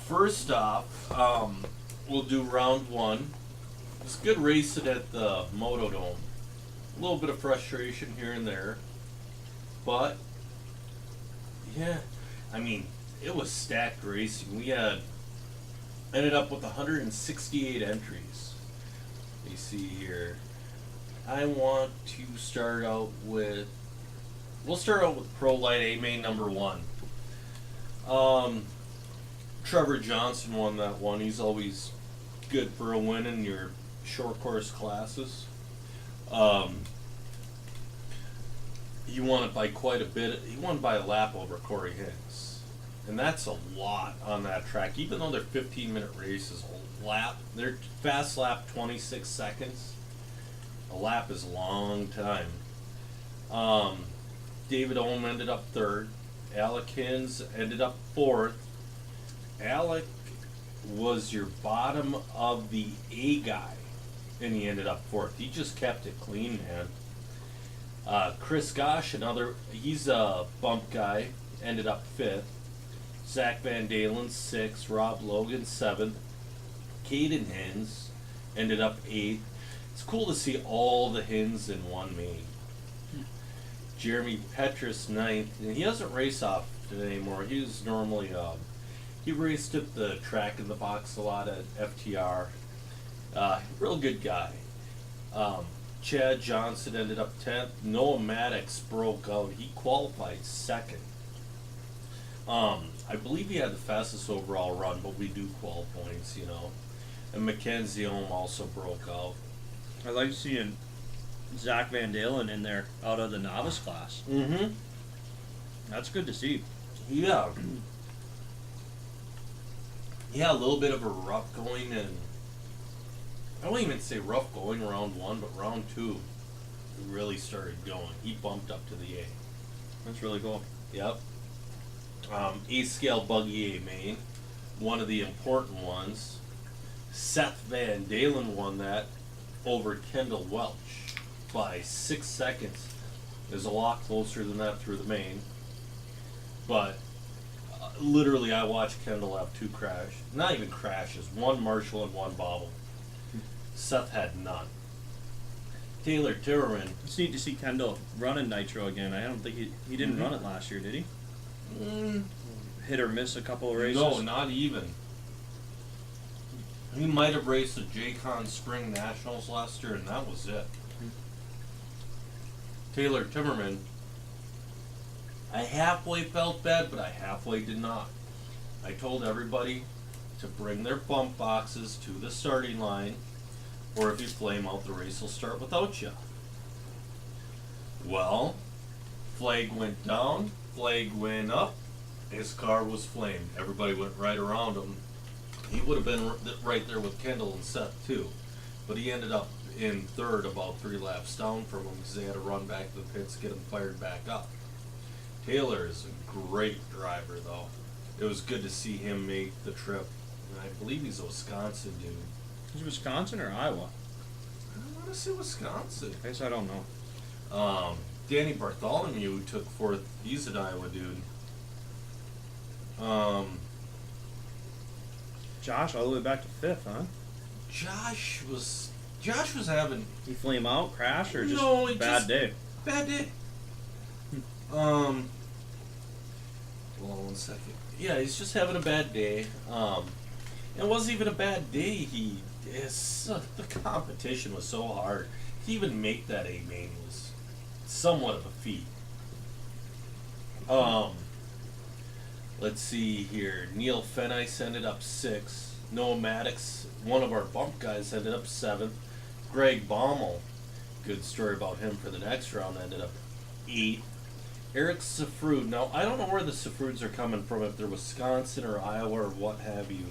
First off, we'll do round 1. It's good racing at the Motodome. A little bit of frustration here and there. But, yeah, I mean, it was stacked racing. We ended up with 168 entries. You see here. I want to start out with. We'll start out with Pro Light A main number 1. Trevor Johnson won that one. He's always good for a win in your short course classes. He won it by quite a bit. He won by a lap over Corey Hicks. And that's a lot on that track. Even though they're 15-minute races, a lap, their fast lap 26 seconds. A lap is a long time. David Ohm ended up 3rd. Alec Hins ended up 4th. Alec was your bottom of the A guy, and he ended up 4th. He just kept it clean, man. Chris Gosh, he's a bump guy, ended up 5th. Zach Van Dalen, 6th. Rob Logan, 7th. Caden Hins ended up 8th. It's cool to see all the Hins in one main. Jeremy Petrus, 9th. And he doesn't race off anymore. He was normally, he raced at the track in the box a lot at FTR. Real good guy. Chad Johnson ended up 10th. Noah Maddox broke out. He qualified 2nd. I believe he had the fastest overall run, but we do qual points, you know. And Mackenzie Ohm also broke out. I like seeing Zach Van Dalen in there out of the novice class. Mm-hmm. That's good to see. Yeah. Yeah, a little bit of a rut going, and I won't even say rough going round 1, but round 2 he really started going. He bumped up to the A. That's really cool. Yep. A scale buggy A main, one of the important ones. Seth Van Dalen won that over Kendall Welch by 6 seconds. It was a lot closer than that through the main. But literally, I watched Kendall have 2 not even crashes, 1 Marshall and 1 bobble. Seth had none. Taylor Timmerman. It's neat to see Kendall running nitro again. I don't think he didn't run it last year, did he? Hit or miss a couple of races? No, not even. He might have raced the Jcon Spring Nationals last year, and that was it. Taylor Timmerman, I halfway felt bad, but I halfway did not. I told everybody to bring their bump boxes to the starting line, or if you flame out, the race will start without you. Well, flag went down, flag went up, his car was flamed. Everybody went right around him. He would have been right there with Kendall and Seth too, but he ended up in third about 3 laps down from him because they had to run back to the pits to get him fired back up. Taylor is a great driver though. It was good to see him make the trip. And I believe he's a Wisconsin dude. Is it Wisconsin or Iowa? I want to say Wisconsin. I guess I don't know. Danny Bartholomew took 4th. He's an Iowa dude. Josh all the way back to 5th, huh? Josh was having He flame out, crash, or just No, it bad just- day? bad day. Hold on 1 second. Yeah, he's just having a bad day. It wasn't even a bad day. The competition was so hard. To even make that A main was somewhat of a feat. Let's see here. Neil Fenice ended up 6th. Noah Maddox, one of our bump guys, ended up 7th. Greg Baumel, good story about him for the next round, ended up 8th. Eric Safrud. Now, I don't know where the Safruds are coming from, if they're Wisconsin or Iowa or what have you.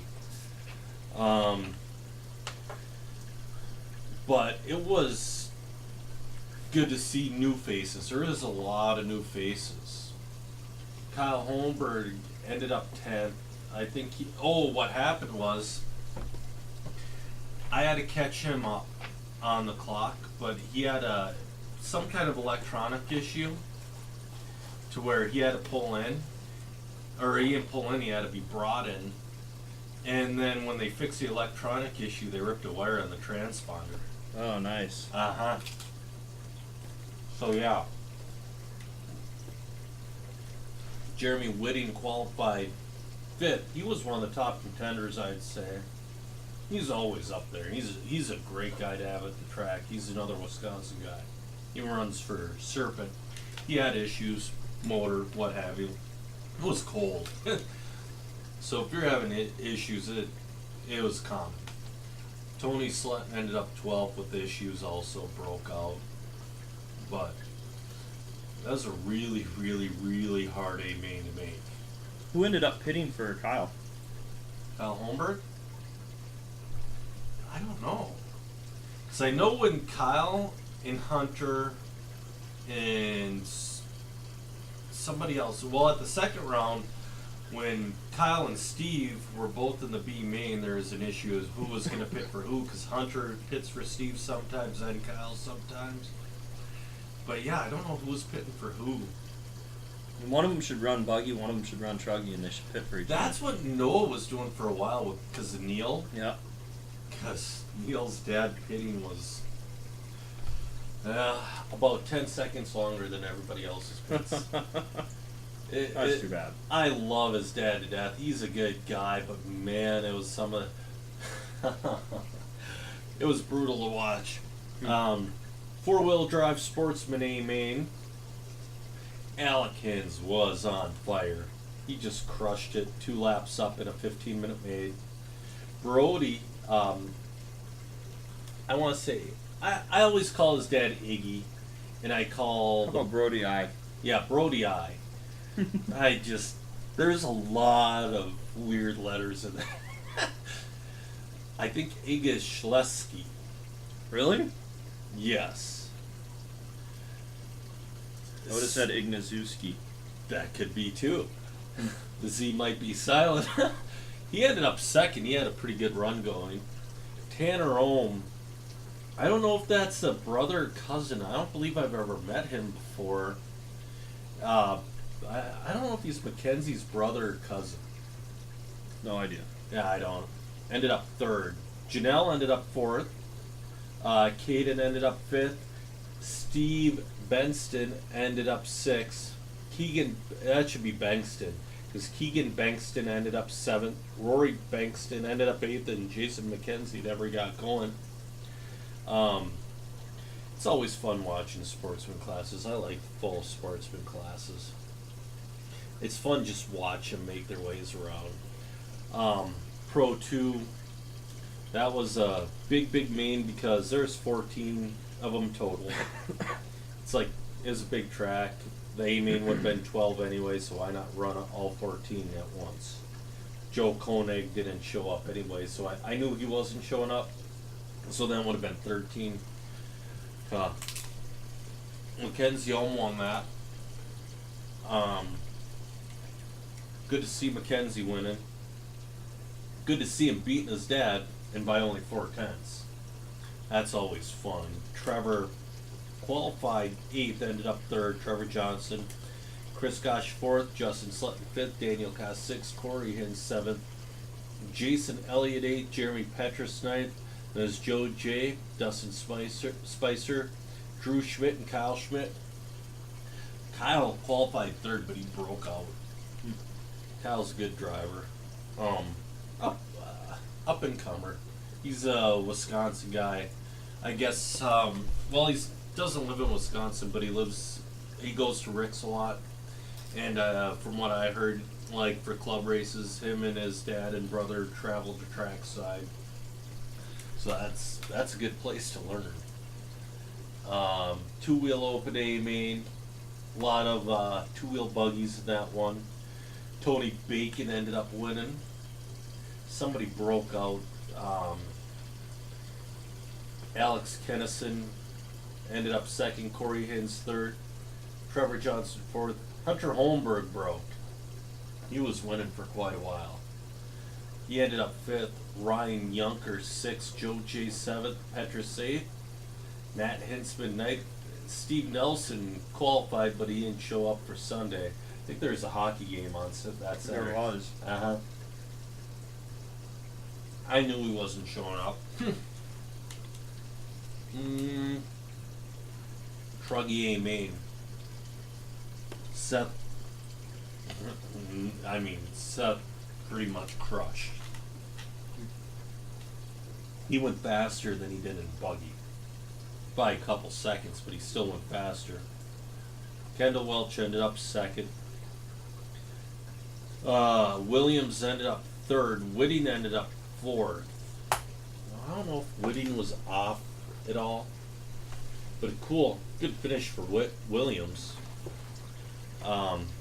But it was good to see new faces. There is a lot of new faces. Kyle Holmberg ended up 10th. I think what happened was I had to catch him up on the clock, but he had some kind of electronic issue to where he had to pull in, or he didn't pull in, he had to be brought in. And then when they fixed the electronic issue, they ripped a wire on the transponder. Oh, nice. Uh-huh. So, yeah. Jeremy Whitting qualified 5th. He was one of the top contenders, I'd say. He's always up there. He's a great guy to have at the track. He's another Wisconsin guy. He runs for Serpent. He had issues, motor, what have you. It was cold. So if you're having issues, it was common. Tony Slutton ended up 12th with issues, also broke out. But that was a really, really, really hard A main to make. Who ended up pitting for Kyle? Kyle Holmberg? I don't know. Because I know when Kyle and Hunter and somebody else, well, at the second round, when Kyle and Steve were both in the B main, there was an issue as who was going to pit for who, because Hunter pits for Steve sometimes and Kyle sometimes. But yeah, I don't know who was pitting for who. And one of them should run buggy, one of them should run truggy, and they should pit for each other. That's what Noah was doing for a while because of Neil. Yeah. Because Neil's dad pitting was about 10 seconds longer than everybody else's pits. That's too bad. I love his dad to death. He's a good guy, but man, it was it was brutal to watch. 4-wheel drive sportsman A main. Alekins was on fire. He just crushed it. 2 laps up in a 15-minute main. Brody, I want to say, I always call his dad Iggy, and I call... How about Brody I? Yeah, Brody I. There's a lot of weird letters in there. I think Iggy Schleski Really? Yes. I would have said Ignazuski. That could be too. The Z might be silent. He ended up second. He had a pretty good run going. Tanner Ohm. I don't know if that's a brother or cousin. I don't believe I've ever met him before. I don't know if he's Mackenzie's brother or cousin. No idea. Yeah, I don't. Ended up third. Janelle ended up fourth. Caden ended up fifth. Steve Benston ended up sixth. Keegan, that should be Bankston, because Keegan Bankston ended up seventh. Rory Bankston ended up eighth, and Jason McKenzie never got going. It's always fun watching sportsman classes. I like full sportsman classes. It's fun just watch them make their ways around. Pro 2, that was a big main because there's 14 of them total. It's like, it was a big track. The A main would have been 12 anyway, so why not run all 14 at once? Joe Koenig didn't show up anyway, so I knew he wasn't showing up. So then it would have been 13. Mackenzie Ohm won that. Good to see Mackenzie winning. Good to see him beating his dad, and by only 4/10. That's always fun. Trevor qualified 8th, ended up 3rd. Trevor Johnson. Chris Gosh 4th. Justin Sutton 5th. Daniel Koss 6th. Corey Hinn 7th. Jason Elliott 8th. Jeremy Petrus 9th. There's Joe J. Dustin Spicer. Drew Schmidt and Kyle Schmidt. Kyle qualified 3rd, but he broke out. Kyle's a good driver. Up and comer. He's a Wisconsin guy. I guess, well, he doesn't live in Wisconsin, but he goes to Rick's a lot. And from what I heard, like for club races, him and his dad and brother travel to trackside. So that's a good place to learn. Two-wheel open A main. A lot of two-wheel buggies in that one. Tony Bacon ended up winning. Somebody broke out. Alex Kennison ended up 2nd. Corey Hins 3rd. Trevor Johnson 4th. Hunter Holmberg broke. He was winning for quite a while. He ended up 5th. Ryan Yunker 6th. Joe J 7th. Petrus 8th. Matt Hinsman 9th. Steve Nelson qualified, but he didn't show up for Sunday. I think there's a hockey game on that Saturday. There was. I knew he wasn't showing up. Truggy A main. Seth pretty much crushed. He went faster than he did in buggy. By a couple seconds, but he still went faster. Kendall Welch ended up 2nd. Williams ended up 3rd. Whitting ended up 4th. I don't know if Whitting was off at all, but cool, good finish for Williams.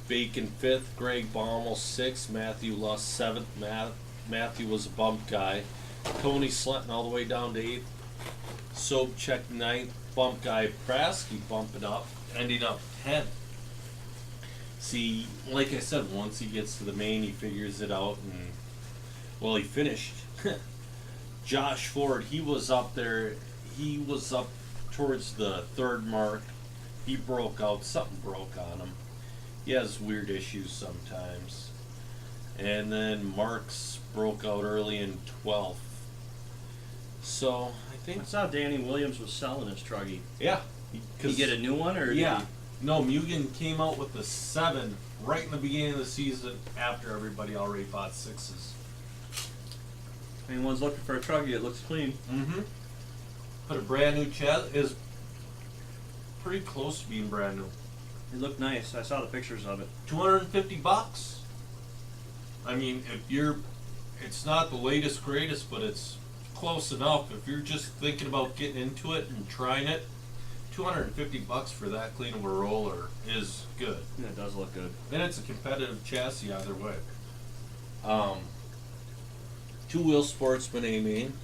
Bacon 5th. Greg Baumel 6th. Matthew Luss 7th. Matthew was a bump guy. Tony Slenton all the way down to 8th. Sobchak 9th. Bump guy Prasky bumping up, ending up 10th. See, like I said, once he gets to the main, he figures it out, and, well, he finished. Josh Ford, he was up there. He was up towards the 3rd mark. He broke out. Something broke on him. He has weird issues sometimes. And then Marks broke out early in 12th. So, I think... I saw Danny Williams was selling his truggy. Yeah. Did he get a new one, or yeah. No, Mugen came out with the 7 right in the beginning of the season after everybody already bought 6s. If anyone's looking for a truggy, it looks clean. Mm-hmm. But a brand new chassis is pretty close to being brand new. It looked nice. I saw the pictures of it. $250. I mean, it's not the latest greatest, but it's close enough. If you're just thinking about getting into it and trying it, $250 for that clean of a roller is good. Yeah, it does look good. And it's a competitive chassis either way. Two-wheel Sportsman A main.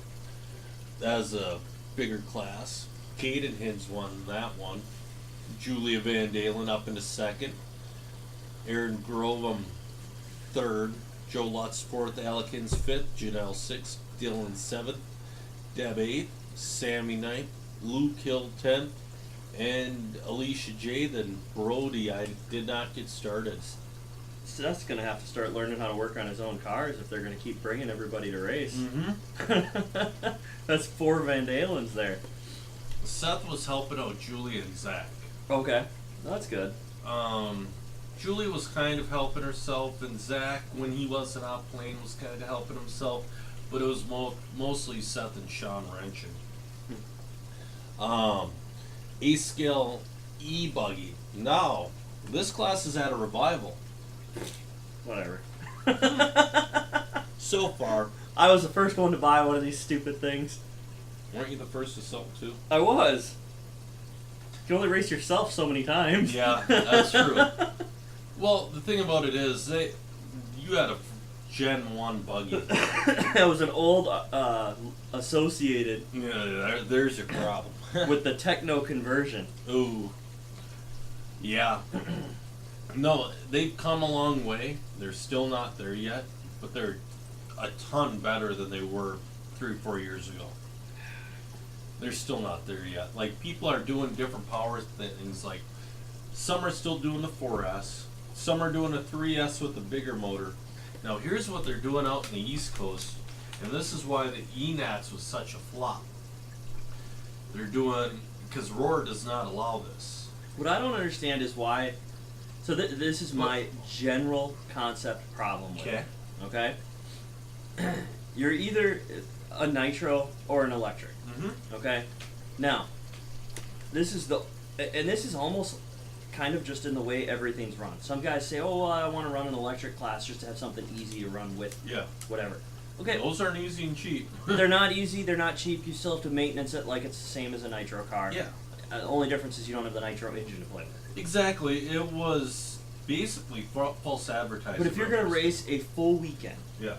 That was a bigger class. Caden Hins won that one. Julia Van Dalen up into second. Aaron Grovum third. Joe Lutz fourth. Alekins fifth. Janelle sixth. Dylan seventh. Deb eighth. Sammy ninth. Luke Hill 10th. And Alicia Jathan Brody, I did not get started. Seth's going to have to start learning how to work on his own cars if they're going to keep bringing everybody to race. Mm-hmm. That's 4 Van Dalens there. Seth was helping out Julie and Zach. Okay, that's good. Julie was kind of helping herself, and Zach, when he wasn't out playing, was kind of helping himself, but it was mostly Seth and Sean wrenching. A-scale E-buggy. Now, this class is at a revival. Whatever. So far. I was the first one to buy one of these stupid things. Weren't you the first to sell too? I was. You can only race yourself so many times. Yeah, that's true. Well, the thing about it is, you had a Gen 1 buggy. That was an old Associated. Yeah, there's your problem. With the techno conversion. Ooh. Yeah. No, they've come a long way. They're still not there yet, but they're a ton better than they were 3 or 4 years ago. They're still not there yet. Like, people are doing different power things. Like, some are still doing the 4S. Some are doing a 3S with a bigger motor. Now, here's what they're doing out in the East Coast, and this is why the ENATS was such a flop. They're doing, because Roar does not allow this. What I don't understand is why. So this is my general concept problem with it. Okay. You're either a nitro or an electric. Mm-hmm. Okay. Now, this is almost kind of just in the way everything's run. Some guys say, "Oh, well, I want to run an electric class just to have something easy to run with." Yeah. Whatever. Okay. Those aren't easy and cheap. They're not easy. They're not cheap. You still have to maintenance it like it's the same as a nitro car. Yeah. The only difference is you don't have the nitro engine to play with. Exactly. It was basically false advertising. But if you're going to race a full weekend, yeah,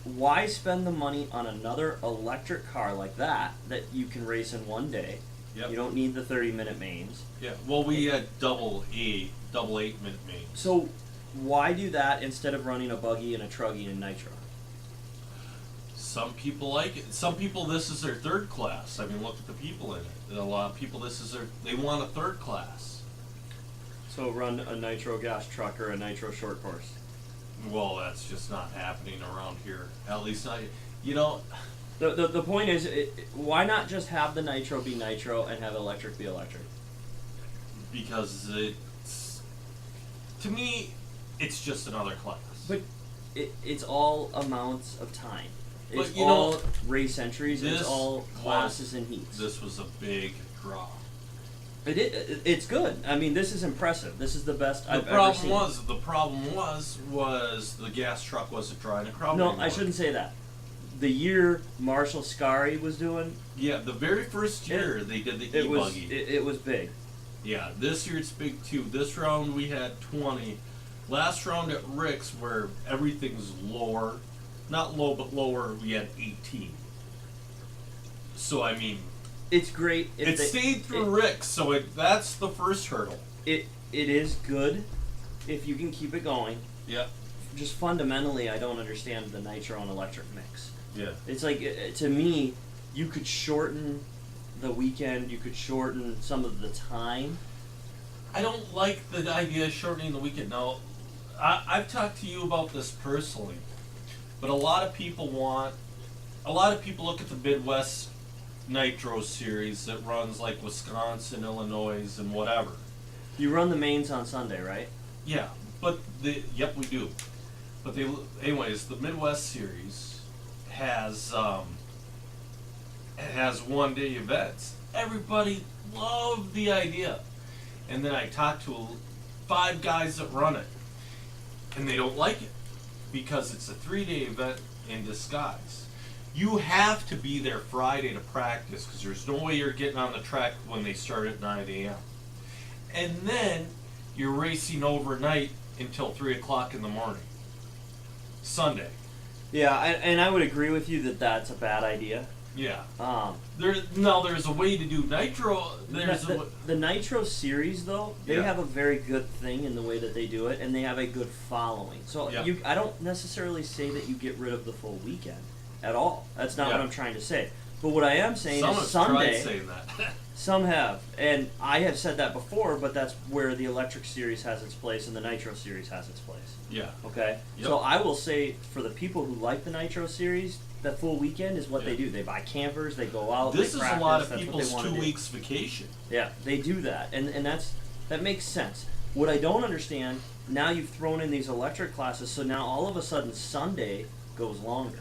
why spend the money on another electric car like that you can race in one day? Yep. You don't need the 30-minute mains. Yeah. Well, we had double 8-minute mains. So why do that instead of running a buggy and a truggy and nitro? Some people like it. Some people, this is their third class. I mean, look at the people in it. And a lot of people, they want a third class. So run a nitro gas truck or a nitro short course. Well, that's just not happening around here. At least not. You know. The point is, why not just have the nitro be nitro and have electric be electric? Because to me, it's just another class. But it's all amounts of time. It's But, you all know, race entries. It's all classes and heats. This was a big draw. It's good. I mean, this is impressive. This is the best I've ever seen. The problem was the gas truck wasn't drawing a crowd No, anymore. I shouldn't say that. The year Marshall Scari was doing, Yeah, the very first year they did the e-buggy. It was big. Yeah, this year it's big too. This round we had 20. Last round at Rick's, where everything's lower, not low but lower, we had 18. So I mean, It's great. it stayed through Rick's, so that's the first hurdle. It is good if you can keep it going. Yeah. Just fundamentally, I don't understand the nitro and electric mix. Yeah. It's like, to me, you could shorten the weekend, you could shorten some of the time. I don't like the idea of shortening the weekend. Now, I've talked to you about this personally, but a lot of people look at the Midwest Nitro Series that runs like Wisconsin, Illinois, and whatever. You run the mains on Sunday, right? Yeah, but yep, we do. But anyways, the Midwest Series has 1-day events. Everybody loved the idea, and then I talked to 5 guys that run it, and they don't like it because it's a 3-day event in disguise. You have to be there Friday to practice because there's no way you're getting on the track when they start at 9 a.m. And then you're racing overnight until 3 o'clock in the morning. Sunday. Yeah, and I would agree with you that that's a bad idea. Yeah. Um, There's a way to do nitro. the Nitro series, though, they Yeah. have a very good thing in the way that they do it, and they have a good following. So Yeah. I don't necessarily say that you get rid of the full weekend at all. That's not Yeah. what I'm trying to say. But what I am saying Some is have Sunday. tried saying that. Some have, and I have said that before, but that's where the Electric Series has its place and the Nitro Series has its place. Yeah. Okay? Yep. So I will say, for the people who like the Nitro Series, that full weekend is what Yeah. they do. They buy campers, they go out, This they is practice, a lot of that's what people's they wanna 2 do. weeks vacation. Yeah, they do that, and that makes sense. What I don't understand, now you've thrown in these electric classes, so now all of a sudden Sunday goes longer.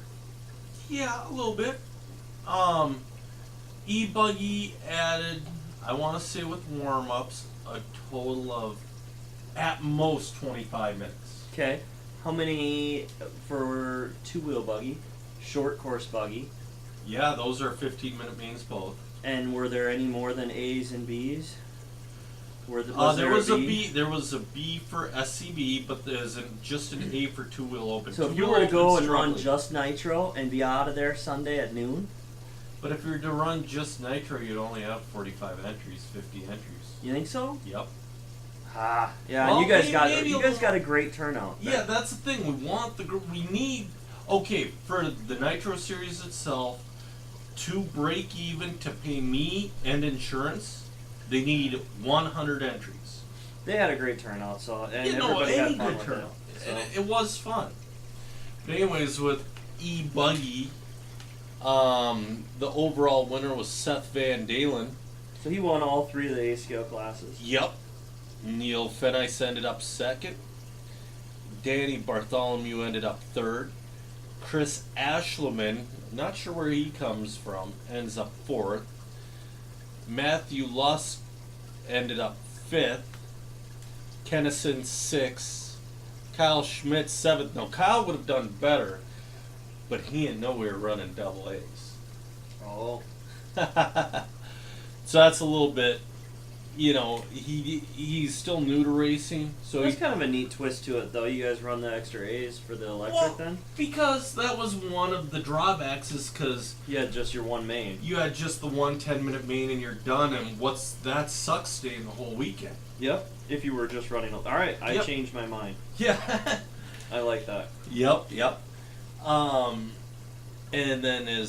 Yeah, a little bit. E-buggy added, I want to say with warm-ups, a total of at most 25 minutes. Okay, how many for two-wheel buggy, short course buggy, Yeah, those are 15-minute mains both. and were there any more than A's and B's? There was a B. There was a B for SCB, but there's just an A for two-wheel open. So if you Two-wheel were to go open's and run struggling. just Nitro and be out of there Sunday at noon, But if you were to run just Nitro, you'd only have 45 entries, 50 entries. you think so? Yep. Ah, yeah. Well, and you guys maybe you a guys little- got a great turnout. Yeah, that's the thing. We want we need. Okay, for the Nitro series itself, to break even to pay me and insurance, they need 100 entries. They had a great turnout, so and You know, everybody had any fun good with turnout. it. And So. it was fun. But anyways, with E-Buggy, the overall winner was Seth Van Dalen. So he won all three of the A scale classes. Yep. Neil Fenice ended up second. Danny Bartholomew ended up third. Chris Ashleman, not sure where he comes from, ends up fourth. Matthew Lusk ended up fifth. Kennison sixth. Kyle Schmidt seventh. Now Kyle would have done better, but he ain't nowhere running double A's. Oh. So that's a little bit, he's still new to racing, so That's kind of a neat twist to it, though. You guys run the extra A's for the electric then? because that was one of the drawbacks, is because You had just your one main. you had just the 1 10-minute main and you're done, and that sucks staying the whole weekend. Yep. If you were just running. All right, I Yep. changed my mind. Yeah. I like that. Yep. And then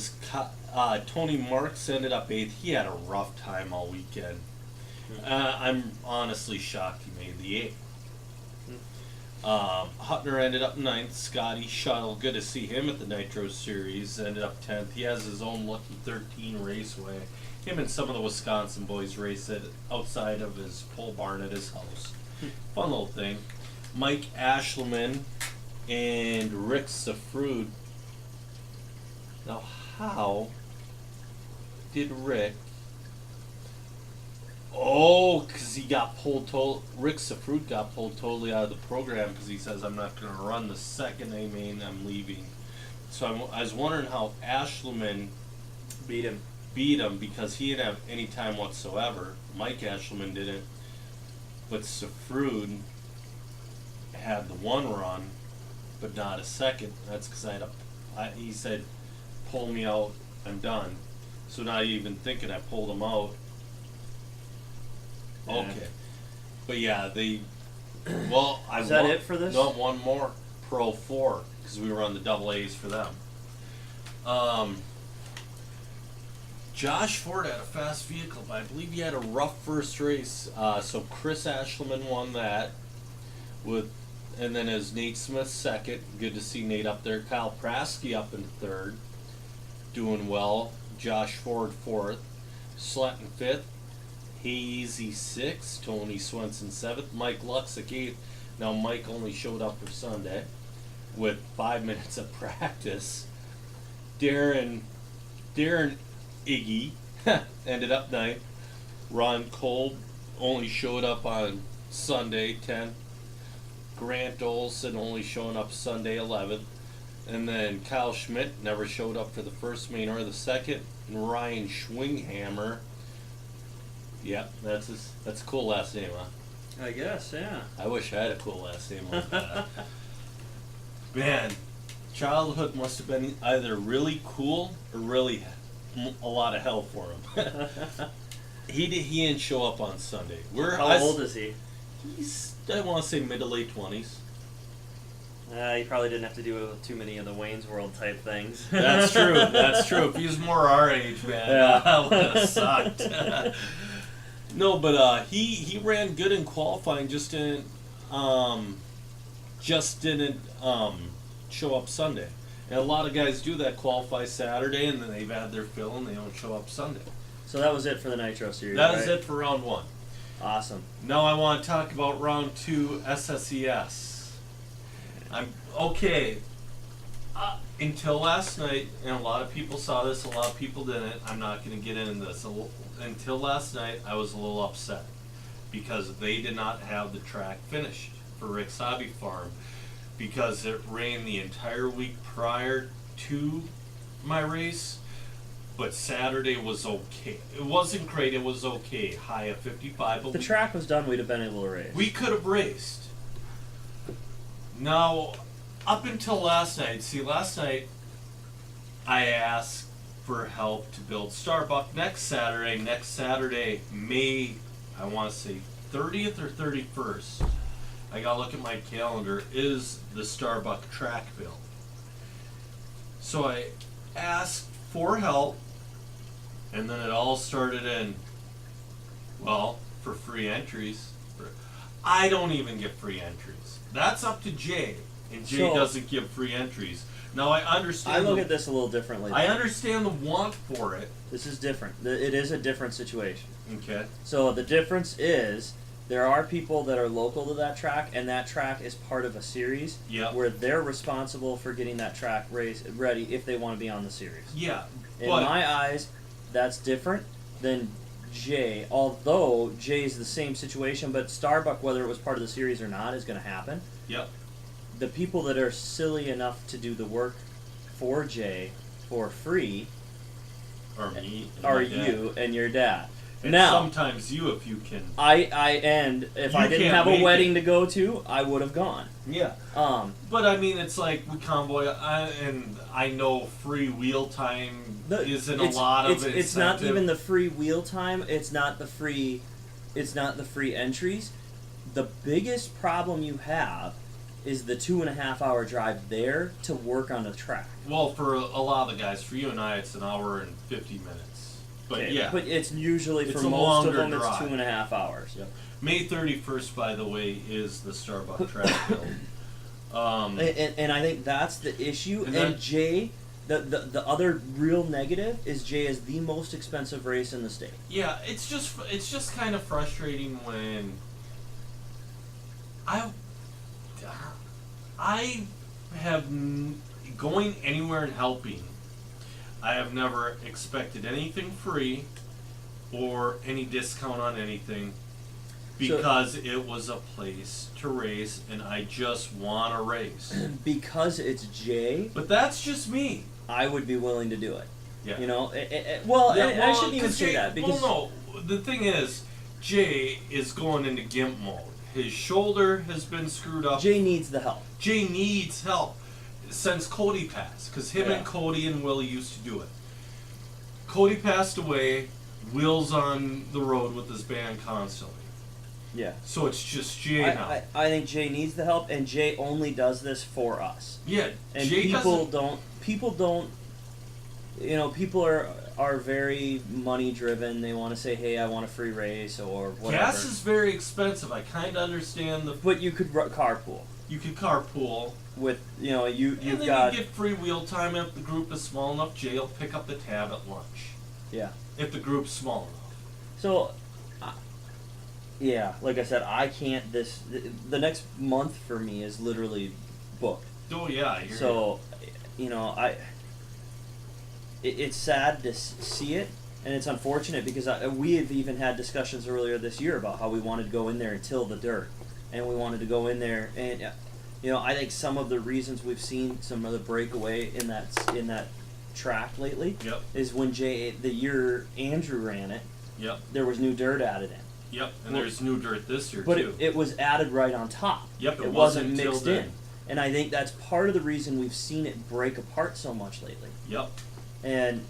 Tony Marks ended up 8th. He had a rough time all weekend. I'm honestly shocked he made the 8th. Hutner ended up 9th. Scotty Shuttle, good to see him at the Nitro Series, ended up 10th. He has his own Lucky 13 raceway. Him and some of the Wisconsin boys race it outside of his pole barn at his house. Fun little thing. Mike Ashleman and Rick Safrud. Now, how did Rick... Oh, because he got pulled. Rick Safrud got pulled totally out of the program because he says, I'm not going to run the second A main, I'm leaving. So I was wondering how Ashleman Beat him. beat him, because he didn't have any time whatsoever. Mike Ashleman didn't. But Safrud had the one run, but not a second. That's because he said, pull me out, I'm done. So not even thinking, I pulled him out. Yeah. Okay. But yeah, well, Is that it for this? No, one more. Pro 4, because we were on the double A's for them. Josh Ford had a fast vehicle, but I believe he had a rough first race. So Chris Ashleman won that, and then as Nate Smith second. Good to see Nate up there. Kyle Prasky up in third, doing well. Josh Ford fourth, Sletton fifth, Hazy sixth, Tony Swenson seventh, Mike Luxick eighth. Now Mike only showed up for Sunday with 5 minutes of practice. Darren Iggy ended up ninth. Ron Kolb only showed up on Sunday 10th. Grant Olson only showing up Sunday 11th. And then Kyle Schmidt never showed up for the first main or the second. And Ryan Schwinghammer. Yep, that's a cool last name, huh? I guess, yeah. I wish I had a cool last name like that. Man, childhood must have been either really cool or really a lot of hell for him. He didn't show up on Sunday. How old is he? He's, I want to say, mid to late 20s. He probably didn't have to do too many of the Wayne's World type things. That's true. That's true. If he was more our age, man, that would have sucked. No, but he ran good in qualifying. Just didn't show up Sunday. And a lot of guys do that, qualify Saturday, and then they've had their fill, and they don't show up Sunday. So that was it for the Nitro Series. That right? is it for round 1. Awesome. Now I want to talk about round 2, SSES. I'm okay. Until last night, and a lot of people saw this, a lot of people didn't. I'm not going to get into this. Until last night, I was a little upset because they did not have the track finished for Rick's Hobby Farm because it rained the entire week prior to my race. But Saturday was okay. It wasn't great. It was okay. High of 55. But If the track was done, we'd have been able to race. we could have raced. Now, up until last night, last night I asked for help to build Starbuck next Saturday, May, I want to say 30th or 31st. I gotta look at my calendar, is the Starbuck track build. So I asked for help, and then it all started in, well, for free entries. I don't even get free entries. That's up to Jay, and Jay doesn't give free entries. Now I understand. I look at this a little differently. I understand the want for it. This is different. It is a different situation. Okay. So the difference is there are people that are local to that track, and that track is part of a series where they're responsible for getting that track race ready if they want to be on the series. Yeah. In my eyes, that's different than Jay, although Jay's the same situation, but Starbuck, whether it was part of the series or not, is going to happen. Yep. The people that are silly enough to do the work for Jay for free Or me. are you and your dad. And now, sometimes you, if you can. and if I didn't have a wedding to go to, I would have gone. Yeah. But I mean, it's like with Convoy, and I know free wheel time isn't a lot of it. It's not even the free wheel time. It's not the free entries. The biggest problem you have is the 2.5 hour drive there to work on the track. Well, for a lot of the guys, for you and I, it's an hour and 50 minutes. But okay, but it's usually it's for a most of them, drive. it's 2.5 hours. Yep. May 31st, by the way, is the Starbuck track build. And I think that's the issue. And Jay, the other real negative is Jay is the most expensive race in the state. Yeah, it's just kind of frustrating when I have going anywhere and helping. I have never expected anything free or any discount on anything because it was a place to race and I just want to race. Because it's Jay. But that's just me. I would be willing to do it. Yeah. You know, I shouldn't even say that because no, the thing is, Jay is going into GIMP mode. His shoulder has been screwed up. Jay needs the help. Jay needs help since Cody passed, because him and Cody and Willie used to do it. Cody passed away. Will's on the road with his band constantly. Yeah. So it's just Jay now. I think Jay needs the help, and Jay only does this for us. Yeah. And Jay people don't. You know, people are very money driven. They want to say, "Hey, I want a free race" or whatever. Gas is very expensive. I kind of understand the. But you could carpool. You could carpool. With you've and then got. you get free wheel time if the group is small enough. Jay will pick up the tab at lunch. Yeah. If the group's small enough. So. Yeah, like I said, I can't. The next month for me is literally booked. Oh yeah, I hear so, it's sad to see it, and it's unfortunate because we have even had discussions earlier this year about how we wanted to go in there and till the dirt, and we wanted to go in there, and I think some of the reasons we've seen some of the breakaway in that track lately is when the year Andrew ran it, there was new dirt added in. Yep, and there's new dirt this year but too. But it was added right on top. Yep, it wasn't mixed in. And I think that's part of the reason we've seen it break apart so much lately. Yep. And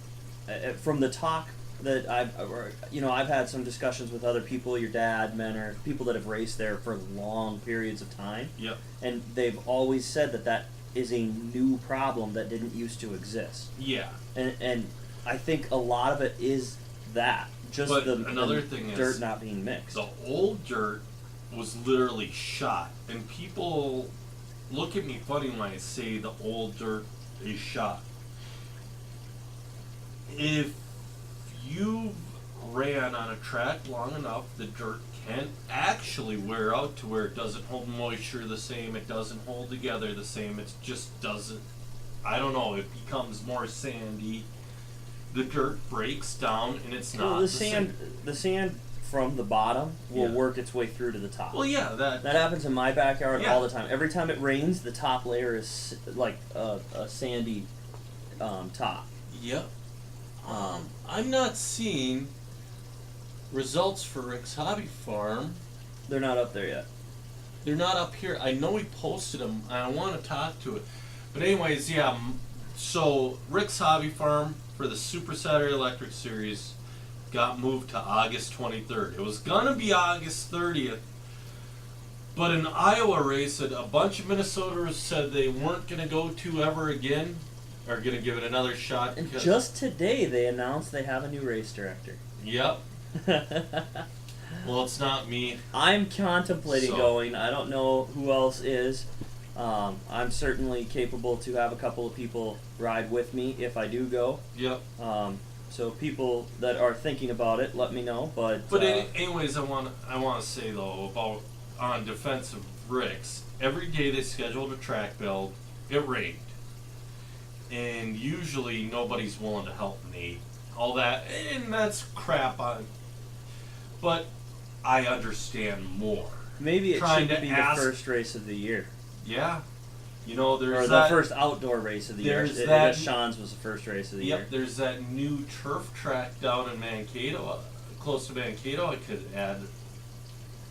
from the talk that I've had some discussions with other people, your dad, men, or people that have raced there for long periods of time. Yep. And they've always said that is a new problem that didn't used to exist. Yeah. And I think a lot of it is that. Just but the another thing dirt is not being mixed. the old dirt was literally shot, and people look at me funny when I say the old dirt is shot. If you ran on a track long enough, the dirt can actually wear out to where it doesn't hold moisture the same, it doesn't hold together the same, it just doesn't, I don't know, it becomes more sandy. The dirt breaks down and it's not the sand. same. The sand from the bottom will Yeah. work its way through to the top. Well, yeah, that happens in my backyard Yeah. all the time. Every time it rains, the top layer is like a sandy top. Yep. I'm not seeing results for Rick's Hobby Farm. They're not up there yet. They're not up here. I know he posted them, and I want to talk to it. But anyways, yeah. So Rick's Hobby Farm for the Super Saturday Electric Series got moved to August 23rd. It was gonna be August 30th, but an Iowa race that a bunch of Minnesotans said they weren't gonna go to ever again, are gonna give it another shot. And just today they announced they have a new race director. Yep. Well, it's not me. I'm contemplating So- going. I don't know who else is. I'm certainly capable to have a couple of people ride with me if I do go. Yep. So people that are thinking about it, let me know. But Anyways, I want to say though about on defense of Rick's. Every day they scheduled a track build. It rained, and usually nobody's willing to help Nate. All that, and that's crap on. But I understand more. maybe it trying should to be ask- the first race of the year, Yeah, you know there's or the that. first outdoor race of the year. there's I that- guess Sean's was the first race of the Yep, year. there's that new turf track down in Mankato, close to Mankato. I could add.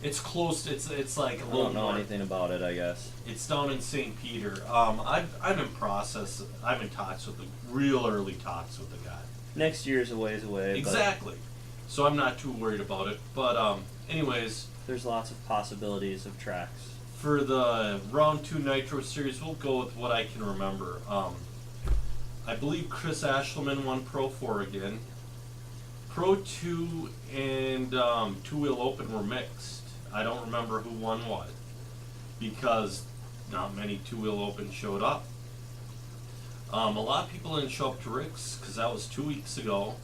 It's close. It's like a I little don't know north. anything about it, I guess. It's down in St. Peter. I'm in process. I'm in talks with the real early talks with the guy. Next year's a ways away. Exactly. So I'm not too worried about it. But anyways, But there's lots of possibilities of tracks. for the round 2 Nitro Series, we'll go with what I can remember. I believe Chris Ashleman won Pro 4 again. Pro 2 and 2-wheel open were mixed. I don't remember who won what because not many 2-wheel open showed up. A lot of people didn't show up to Rick's because that was 2 weeks ago.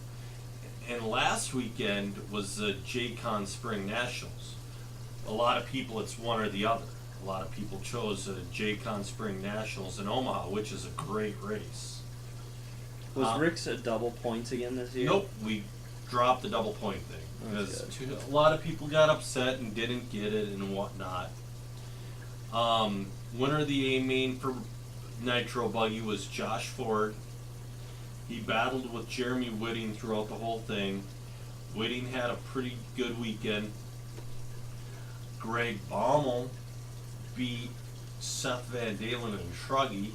And last weekend was the Jcon Spring Nationals. A lot of people, it's one or the other. A lot of people chose the Jcon Spring Nationals in Omaha, which is a great race. Was Rick's at double points again this year? Nope, we dropped the double point thing That's because a lot of people got upset and didn't get it and whatnot. Winner of the A main for Nitro Buggy was Josh Ford. He battled with Jeremy Whitting throughout the whole thing. Whitting had a pretty good weekend. Greg Baumel beat Seth Van Dalen and Shruggy.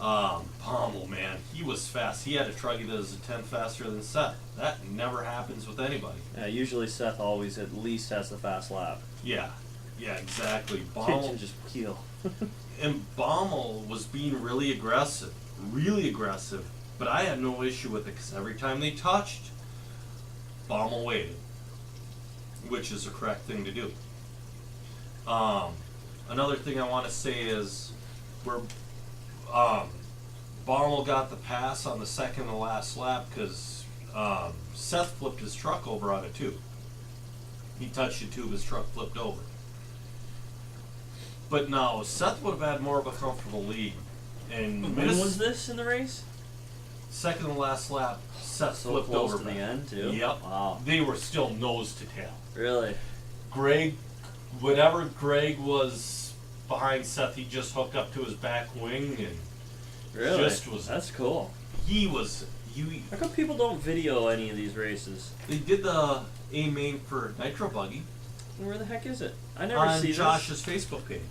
Baumel, man, he was fast. He had a Truggy that was a 10th faster than Seth. That never happens with anybody. Usually Seth always at least has the fast lap. Yeah, exactly. Kid Baumel can just peel. and Baumel was being really aggressive, but I had no issue with it because every time they touched, Baumel waited, which is the correct thing to do. Another thing I want to say is where Baumel got the pass on the second to last lap because Seth flipped his truck over on a tube. He touched the tube, his truck flipped over. But no, Seth would have had more of a comfortable lead. And When was this in the race? second to last lap, Seth So flipped close over to the back. end too. Yep. Wow. They were still nose to tail. Really? Greg, whatever Greg was behind Seth, he just hooked up to his back wing and Really? just was. That's cool. He was. How come people don't video any of these races? They did the A main for Nitro Buggy Where the heck is it? I never on see Josh's Facebook page.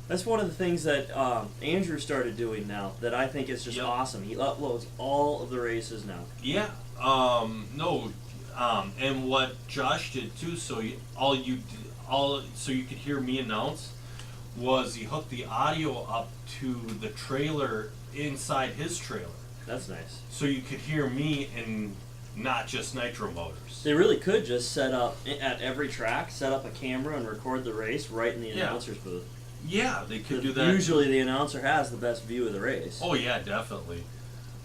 That's one of the things that Andrew started doing now that I think is just Yep. awesome. He uploads all of the races now. Yeah. No. And what Josh did too, so so you could hear me announce, was he hooked the audio up to the trailer inside his trailer, That's nice. so you could hear me and not just Nitro Motors. They really could just set up at every track, set up a camera and record the race right in the Yeah. announcer's booth. Yeah, they could do that. Usually, the announcer has the best view of the race. Oh yeah, definitely.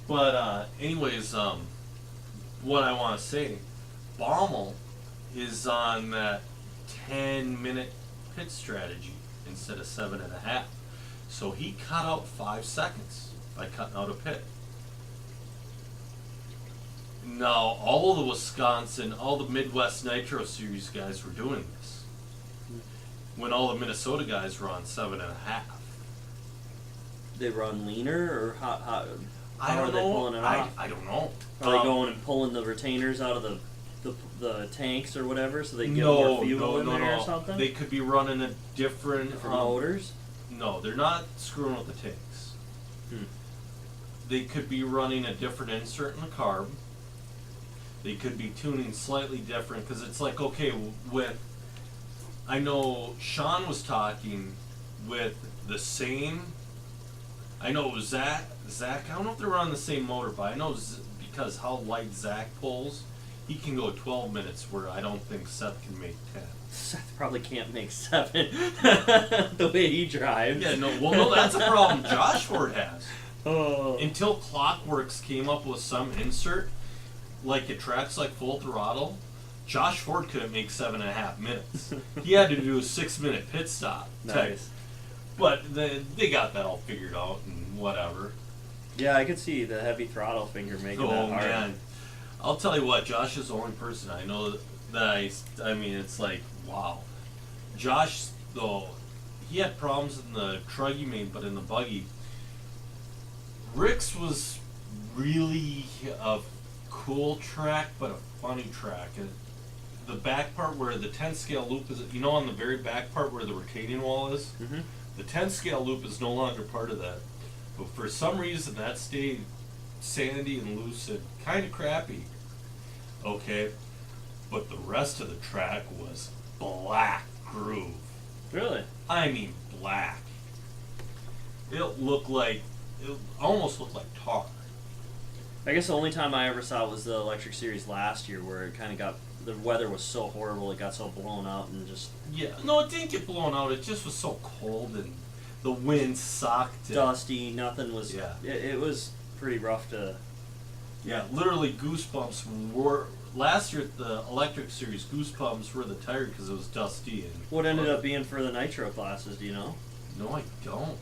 But anyways, what I want to say, Baumel is on that 10-minute pit strategy instead of 7.5. So he cut out 5 seconds by cutting out a pit. Now all the Wisconsin, all the Midwest Nitro Series guys were doing this, when all the Minnesota guys were on 7.5. They run leaner, or how I are don't they know. pulling it off? I don't know. Are they going and pulling the retainers out of the tanks or whatever, so they get more fuel in there or something? They could be running a different motors. No, they're not screwing with the tanks. Hmm. They could be running a different insert in the carb. They could be tuning slightly different, because it's like, okay, with, I know Sean was talking with the same, I know it was Zach, I don't know if they were on the same motor, but I know because how light Zach pulls, he can go 12 minutes where I don't think Seth can make 10. Seth probably can't make 7 the way he drives. Yeah, no, that's a problem Josh Ford has. Oh. Until Clockworks came up with some insert, like at tracks like Full Throttle, Josh Ford couldn't make 7.5 minutes. He had to do a 6-minute pit stop. Nice. But they got that all figured out and whatever. Yeah, I could see the heavy throttle finger making Oh that hard. man, I'll tell you what, Josh is the only person I know that I mean, it's like, wow. Josh, though, he had problems in the truck he made, but in the buggy, Rick's was really a cool track, but a funny track. And the back part where the 10 scale loop is, you know, on the very back part where the retaining wall is, Mm-hmm. the 10 scale loop is no longer part of that. But for some reason, that stayed sandy and loose and kind of crappy. Okay, but the rest of the track was black groove. Really? I mean black. It almost looked like tar. I guess the only time I ever saw it was the Electric Series last year, where it kind of got, the weather was so horrible, it got so blown out and just Yeah, no, it didn't get blown out. It just was so cold and the wind sucked. dusty. Nothing was. Yeah. It was pretty rough to. Yeah, literally Goosebumps were last year at the Electric Series. Goosebumps were the tire because it was dusty and. What ended up being for the nitro classes? Do you know? No, I don't.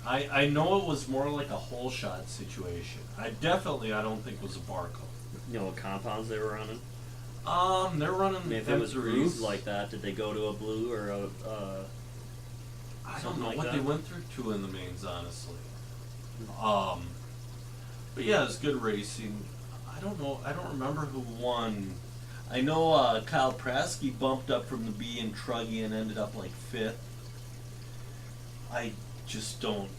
I know it was more like a whole shot situation. I don't think it was a barcode. You know what compounds they were running? They're running. I mean, if it was M3s. grooved like that, did they go to a blue or a? I don't something know like what that? they went through to in the mains, honestly. But yeah, it was good racing. I don't know. I don't remember who won. I know Kyle Prasky bumped up from the B in Truggy and ended up like 5th. I just don't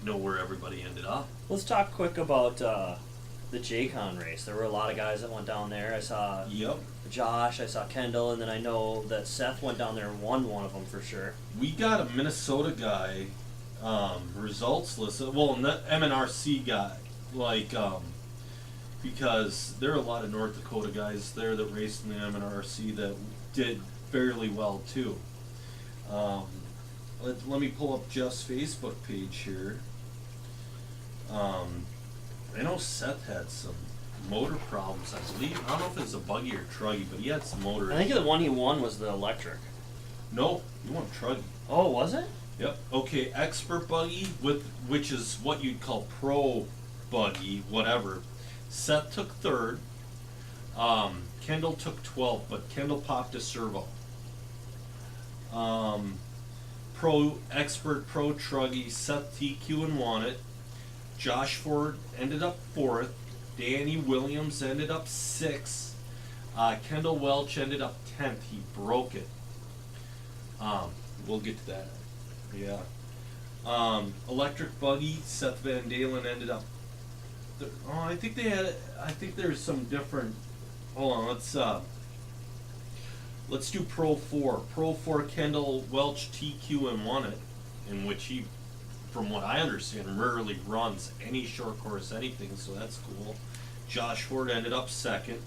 know where everybody ended up. Let's talk quick about the Jcon race. There were a lot of guys that went down there. I saw Yep. Josh, I saw Kendall, and then I know that Seth went down there and won one of them for sure. We got a Minnesota guy results list. Well, MNRC guy, like, because there are a lot of North Dakota guys there that raced in the MNRC that did fairly well too. Let me pull up Jeff's Facebook page here. I know Seth had some motor problems, I believe. I don't know if it was a buggy or truggy, but he had some motor I think issues. the one he won was the electric. No, he won truggy. Oh, was it? Yep. Okay, expert buggy, which is what you'd call pro buggy, whatever. Seth took 3rd. Kendall took 12th, but Kendall popped a servo. Expert pro truggy, Seth TQ and won it. Josh Ford ended up 4th. Danny Williams ended up 6th. Kendall Welch ended up 10th. He broke it. We'll get to that. Yeah. Electric Buggy, Seth Van Dalen ended up. I think they had. I think there's some different. Hold on, let's do Pro 4. Pro 4 Kendall Welch TQ and won it, in which he, from what I understand, rarely runs any short course anything, so that's cool. Josh Ford ended up second.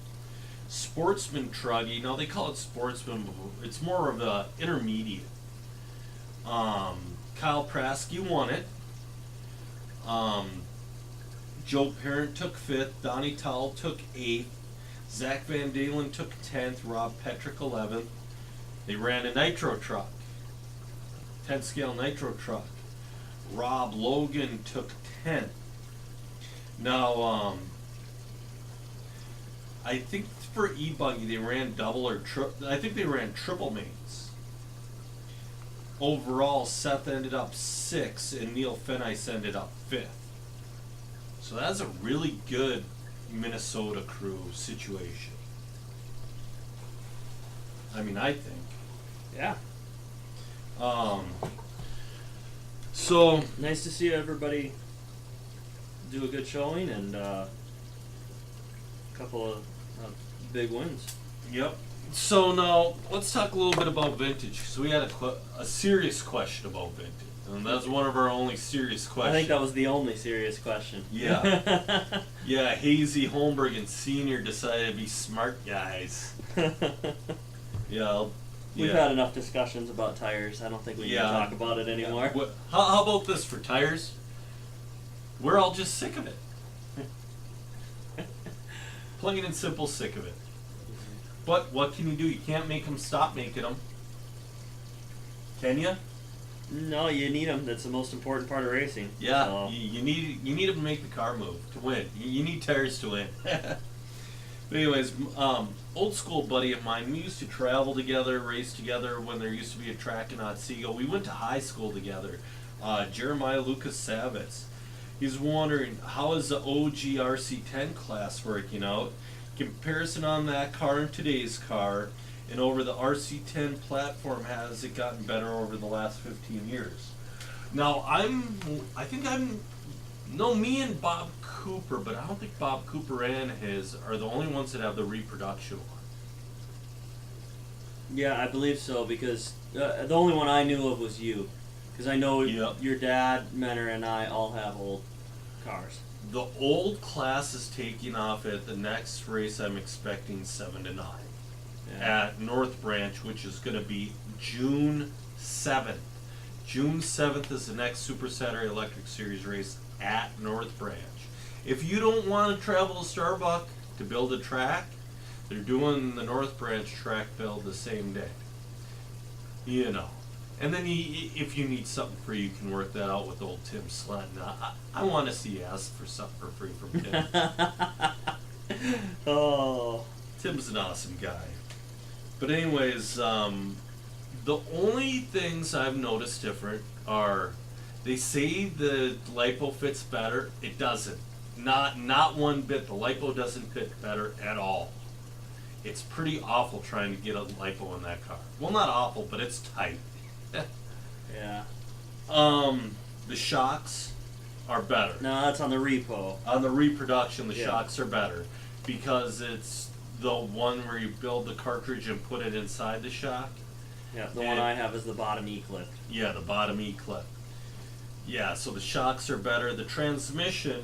Sportsman Truggy, now they call it Sportsman, but it's more of a intermediate. Kyle Prasky won it. Joe Parent took 5th. Donnie Towle took 8th. Zach Van Dalen took 10th. Rob Petrick 11th. They ran a nitro truck. 10 scale nitro truck. Rob Logan took 10th. Now, I think for E-Buggy they ran double or triple. I think they ran triple mains. Overall, Seth ended up 6th and Neil Fenice ended up 5th. So that's a really good Minnesota crew situation. I mean, I think. Yeah. So nice to see everybody do a good showing and a couple of big wins. Yep. So now let's talk a little bit about vintage. So we had a serious question about vintage, and that's one of our only serious questions. I think that was the only serious question. Yeah. Yeah. Hazy Holmberg and Senior decided to be smart guys. Yeah. We've had enough discussions about tires. I don't think we need to talk about it anymore. Yeah. How about this for tires? We're all just sick of it. Plain and simple sick of it. But what can you do? You can't make them stop making them. Can you? No, you need them. That's the most important part of racing. Yeah, So. you need them to make the car move, to win. You need tires to win. But anyways, old school buddy of mine, we used to travel together, race together when there used to be a track in Otsego. We went to high school together. Jeremiah Lucas Savitz. He's wondering, how is the OG RC10 class working out? Comparison on that car and today's car, and over the RC10 platform, has it gotten better over the last 15 years? Now, me and Bob Cooper, but I don't think Bob Cooper and his are the only ones that have the reproduction one. Yeah, I believe so, because the only one I knew of was you. Because I know your dad, Menor, and I all have old cars. The old class is taking off at the next race. I'm expecting 7 to 9 at North Branch, which is going to be June 7th. June 7th is the next Super Saturday Electric Series race at North Branch. If you don't want to travel to Starbuck to build a track, they're doing the North Branch track build the same day. You know. And then if you need something free, you can work that out with old Tim Slatton. I want to see you ask for something for free from Tim. Oh. Tim's an awesome guy. But anyways, the only things I've noticed different are they say the lipo fits better. It doesn't. Not one bit. The lipo doesn't fit better at all. It's pretty awful trying to get a lipo in that car. Well, not awful, but it's tight. Yeah. The shocks are better. No, that's on the repo. On the reproduction, the shocks are better because it's the one where you build the cartridge and put it inside the shock. Yeah, the one I have is the bottom E-clip. Yeah, the bottom E-clip. Yeah, so the shocks are better. The transmission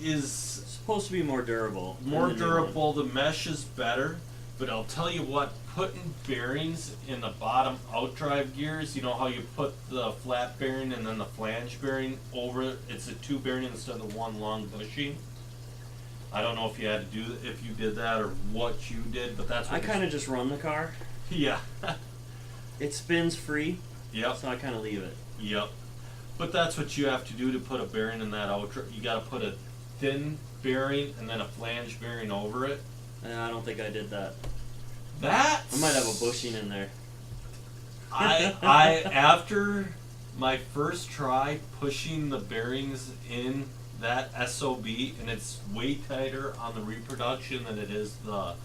is supposed to be more durable. More durable. The mesh is better. But I'll tell you what, putting bearings in the bottom outdrive gears, you know how you put the flat bearing and then the flange bearing over, it's a 2 bearing instead of 1 long bushing. I don't know if you had to if you did that or what you did, but that's what I kind of just run the car. Yeah. It spins free. Yep. So I kind of leave it. Yep. But that's what you have to do to put a bearing in that outdrive. You got to put a thin bearing and then a flange bearing over it. I don't think I did that. I might have a bushing in there. I after my first try pushing the bearings in that SOB, and it's way tighter on the reproduction than it is the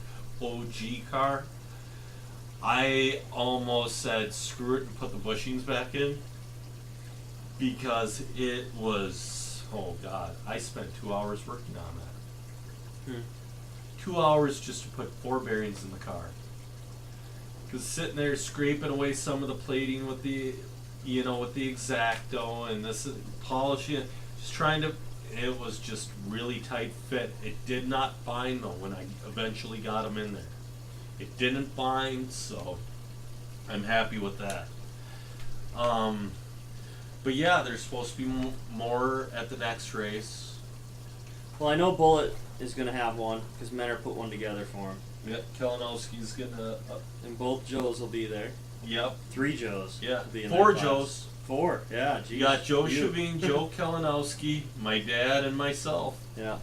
OG car, I almost said screw it and put the bushings back in. because it was, oh God, I spent 2 hours working on that. 2 hours just to put 4 bearings in the car. Because sitting there scraping away some of the plating with the, with the X-Acto and this polishing it, just trying to, it was just really tight fit. It did not bind though when I eventually got them in there. It didn't bind, so I'm happy with that. But yeah, there's supposed to be more at the next race. Well, I know Bullet is going to have one because Menor put one together for him. Yep, Kalinowski's gonna. And both Joes will be there. Yep. 3 Joes. Yeah. Will be in 4 that class. Joes. 4. Yeah. Geez. You got Joe Shavine, Joe Kalinowski, my dad, and myself. Yeah.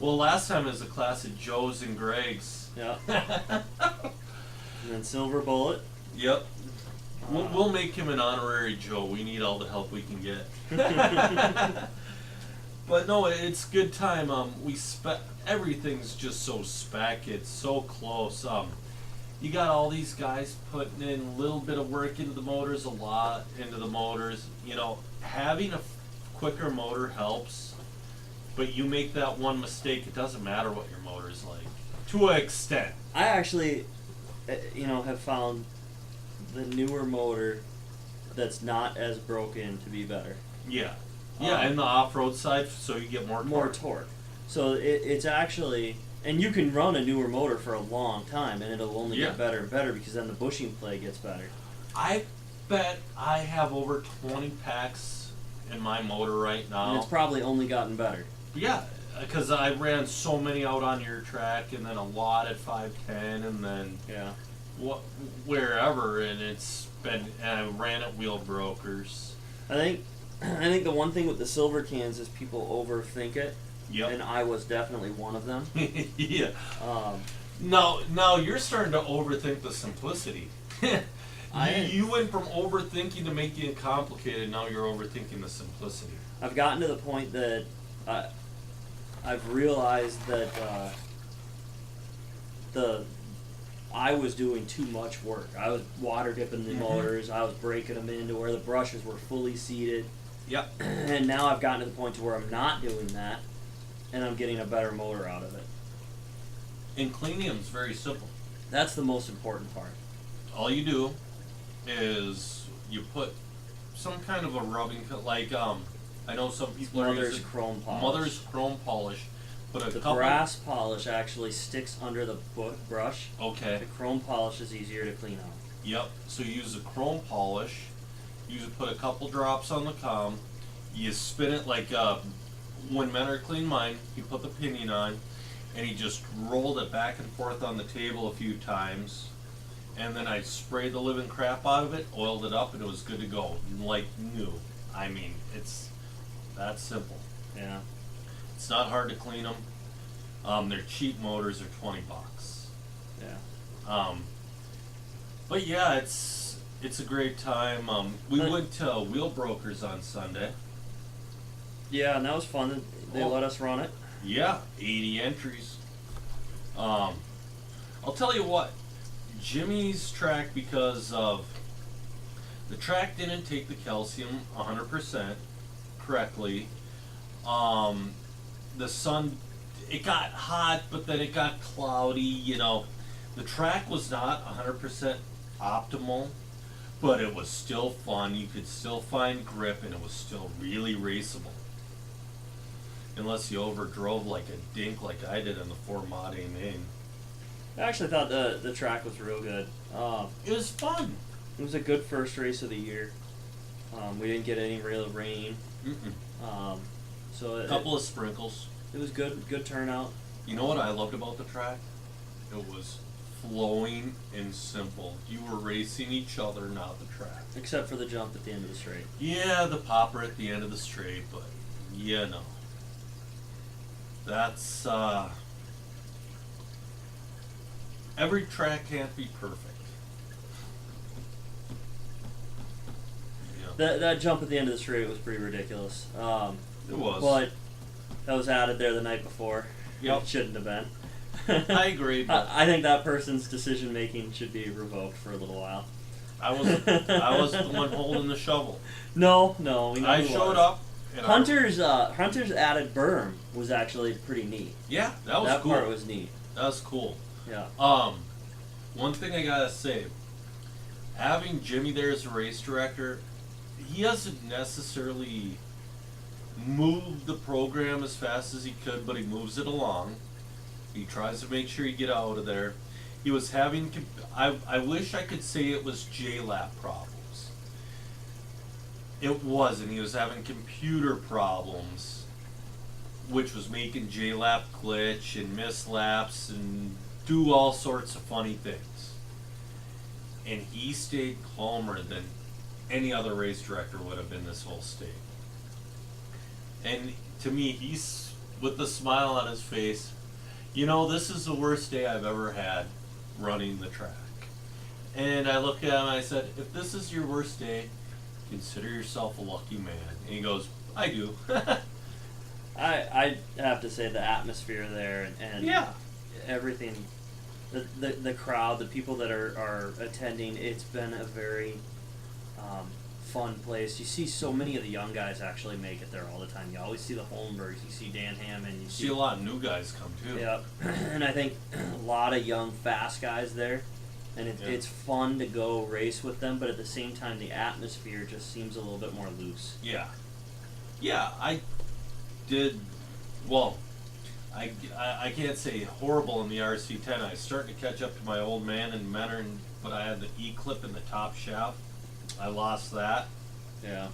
Well, last time it was a class of Joes and Gregs. Yeah. And then Silver Bullet. Yep. We'll make him an honorary Joe. We need all the help we can get. But no, it's good time. Everything's just so spec. It's so close. You got all these guys putting in a little bit of work into the motors, a lot into the motors. Having a quicker motor helps. But you make that one mistake, it doesn't matter what your motor's like, to an extent. I actually, have found the newer motor that's not as broken to be better. Yeah. Yeah, and the off-road side, so you get more torque. More torque. So it's actually, and you can run a newer motor for a long time, and it'll only get better and better because then the bushing play gets better. I bet I have over 20 packs in my motor right now. And it's probably only gotten better. Yeah, because I ran so many out on your track, and then a lot at 510, and then wherever, and and I ran at Wheel Brokers. I think the one thing with the silver cans is people overthink it. Yep. And I was definitely one of them. Yeah. Now you're starting to overthink the simplicity. You went from overthinking to making it complicated. Now you're overthinking the simplicity. I've gotten to the point that I've realized that I was doing too much work. I was water dipping the motors. I was breaking them into where the brushes were fully seated. Yep. And now I've gotten to the point to where I'm not doing that, and I'm getting a better motor out of it. And cleaning's very simple. That's the most important part. All you do is you put some kind of a rubbing, like I know some people are using chrome polish. Mother's chrome polish. But the brass polish actually sticks under the brush. Okay. The chrome polish is easier to clean out. Yep. So you use the chrome polish. You put a couple drops on the com. You spin it like when Menor cleaned mine. He put the pinion on, and he just rolled it back and forth on the table a few times. And then I sprayed the living crap out of it, oiled it up, and it was good to go, like new. I mean, it's that simple. Yeah. It's not hard to clean them. They're cheap motors. They're $20. Yeah. But yeah, it's a great time. We went to Wheel Brokers on Sunday. Yeah, and that was fun. They let us run it. Yeah, 80 entries. I'll tell you what, Jimmy's track, because of the track didn't take the calcium 100% correctly. The sun, it got hot, but then it got cloudy. The track was not 100% optimal, but it was still fun. You could still find grip, and it was still really raceable. Unless you overdrove like a dink like I did in the Fort Made Main. I actually thought the track was real good. It was fun. It was a good first race of the year. We didn't get any real rain. So A couple of sprinkles. It was good turnout. You know what I loved about the track? It was flowing and simple. You were racing each other, not the track. Except for the jump at the end of the straight. Yeah, the popper at the end of the straight, but that's every track can't be perfect. That jump at the end of the straight was pretty ridiculous. It was. But that was added there the night before. Yep. It shouldn't have been. I agree. But I think that person's decision making should be revoked for a little while. I wasn't the one holding the shovel. No, we know I who showed was. up. And Hunter's added berm was actually pretty neat. Yeah, that was That cool. part was neat. That was cool. Yeah. One thing I gotta say, having Jimmy there as a race director, he hasn't necessarily moved the program as fast as he could, but he moves it along. He tries to make sure you get out of there. He was having, I wish I could say it was JLap problems. It wasn't. He was having computer problems, which was making JLap glitch and miss laps and do all sorts of funny things. And he stayed calmer than any other race director would have in this whole state. And to me, he's with the smile on his face. You know, this is the worst day I've ever had running the track. And I looked at him and I said, if this is your worst day, consider yourself a lucky man. And he goes, I do. I have to say the atmosphere there and Yeah. everything, the crowd, the people that are attending, it's been a very fun place. You see so many of the young guys actually make it there all the time. You always see the Holmbergs, you see Dan Hammond, you See a lot of new guys come too. Yeah, and I think a lot of young, fast guys there, and it's fun to go race with them. But at the same time, the atmosphere just seems a little bit more loose. Yeah. Yeah, I did, well, I can't say horrible in the RC10. I was starting to catch up to my old man in Menor, but I had the E-clip in the top shaft. I lost that. Yeah.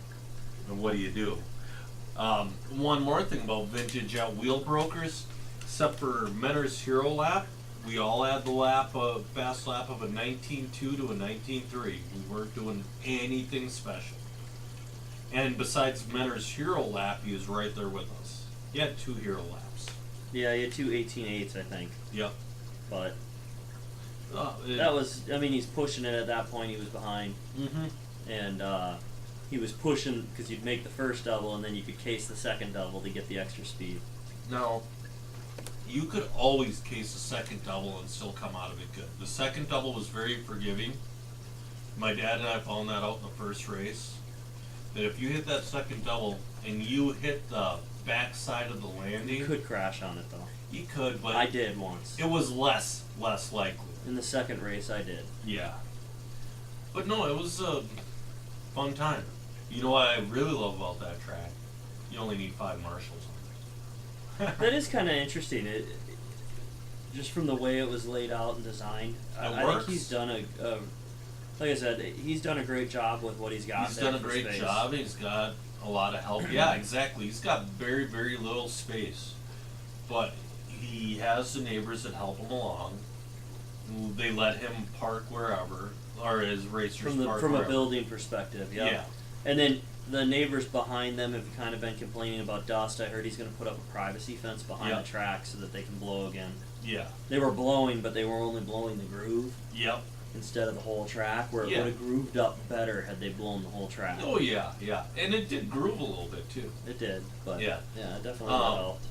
And what do you do? One more thing about vintage wheel brokers, except for Menor's Hero Lap, we all had the fast lap of a 19.2 to a 19.3. We weren't doing anything special. And besides Menor's Hero Lap, he was right there with us. He had 2 Hero Laps. Yeah, you had 2 18.8s, I think. Yep. But that was, I mean, he's pushing it at that point. He was behind. Mm-hmm. And he was pushing because you'd make the first double and then you could case the second double to get the extra speed. Now, you could always case the second double and still come out of it good. The second double was very forgiving. My dad and I found that out in the first race. That if you hit that second double and you hit the back side of the landing, You could crash on it though. you could, but I did once. it was less likely. In the second race, I did. Yeah. But no, it was a fun time. You know what I really love about that track? You only need 5 marshals on it. That is kind of interesting. Just from the way it was laid out and designed, I think he's done like I said, he's done a great job with what he's got. He's there done a for great space. job. He's got a lot of help. Yeah, exactly. He's got very, very little space. But he has the neighbors that help him along. They let him park wherever, or his racers park from wherever. a building perspective. Yep. Yeah. And then the neighbors behind them have kind of been complaining about dust. I heard he's going to put up a privacy fence behind Yep. the track so that they can blow again. Yeah. They were blowing, but they were only blowing the groove Yep. instead of the whole track, where it Yeah. would have grooved up better had they blown the whole track. Oh yeah, yeah. And it did groove a little bit too. It did, but Yeah. it definitely helped.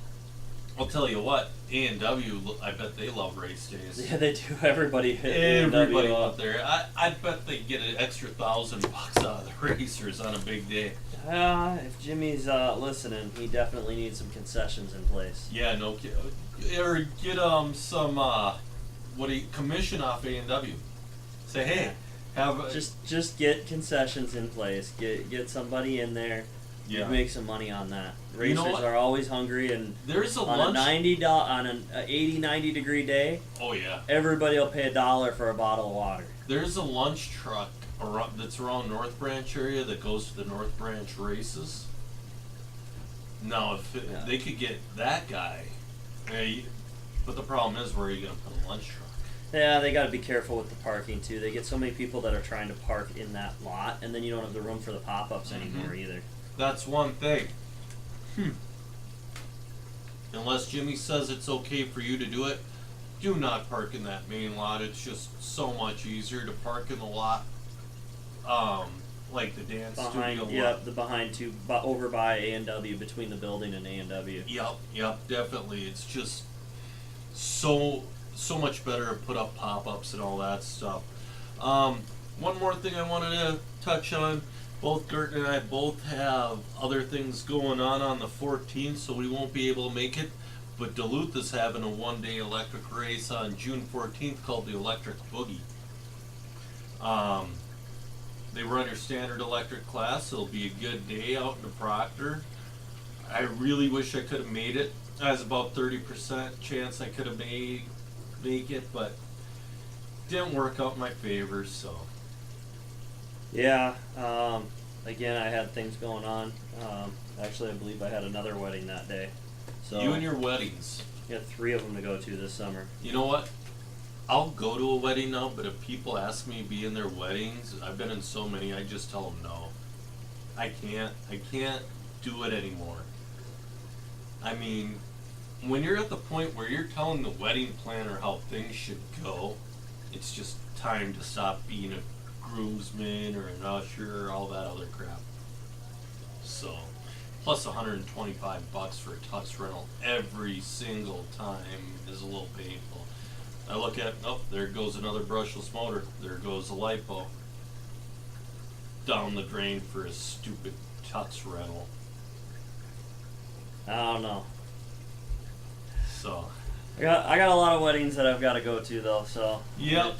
I'll tell you what, A&W, I bet they love race days. Yeah, they do. Everybody hit Everybody A&W up there. I bet they get an extra $1,000 out of the racers on a big day. If Jimmy's listening, he definitely needs some concessions in place. Yeah, no kid. Or get some commission off A&W. Say, hey, have Just get concessions in place. Get somebody in there. Yeah. You'd make some money on that. You Racers know what? are always hungry, and There's a on lunch. on an 80, 90 degree day, Oh yeah. everybody will pay $1 for a bottle of water. There's a lunch truck that's around North Branch area that goes to the North Branch races. Now, if they could get that guy, but the problem is, where are you going to put a lunch truck? Yeah, they got to be careful with the parking too. They get so many people that are trying to park in that lot, and then you don't have the room for the pop-ups anymore either. That's one thing. Unless Jimmy says it's okay for you to do it, do not park in that main lot. It's just so much easier to park in the lot, like the dance Behind, studio. yep, the behind two, over by A&W, between the building and A&W. Yep, definitely. It's just so much better to put up pop-ups and all that stuff. one more thing I wanted to touch on. Both Gert and I both have other things going on the 14th, so we won't be able to make it. But Duluth is having a one-day electric race on June 14th called the Electric Boogie. They run your standard electric class. It'll be a good day out in Proctor. I really wish I could have made it. I was about 30% chance I could have make it, but didn't work out in my favor. So Yeah. Again, I had things going on. Actually, I believe I had another wedding that day. So you and your weddings. you got 3 of them to go to this summer. You know what? I'll go to a wedding now, but if people ask me to be in their weddings, I've been in so many, I just tell them no. I can't do it anymore. I mean, when you're at the point where you're telling the wedding planner how things should go, it's just time to stop being a groomsman or an usher or all that other crap. So, plus $125 for a tux rental every single time is a little painful. I look at, oh, there goes another brushless motor. There goes a lipo. Down the drain for a stupid tux rental. I don't know. So, I got a lot of weddings that I've got to go to though. So yep.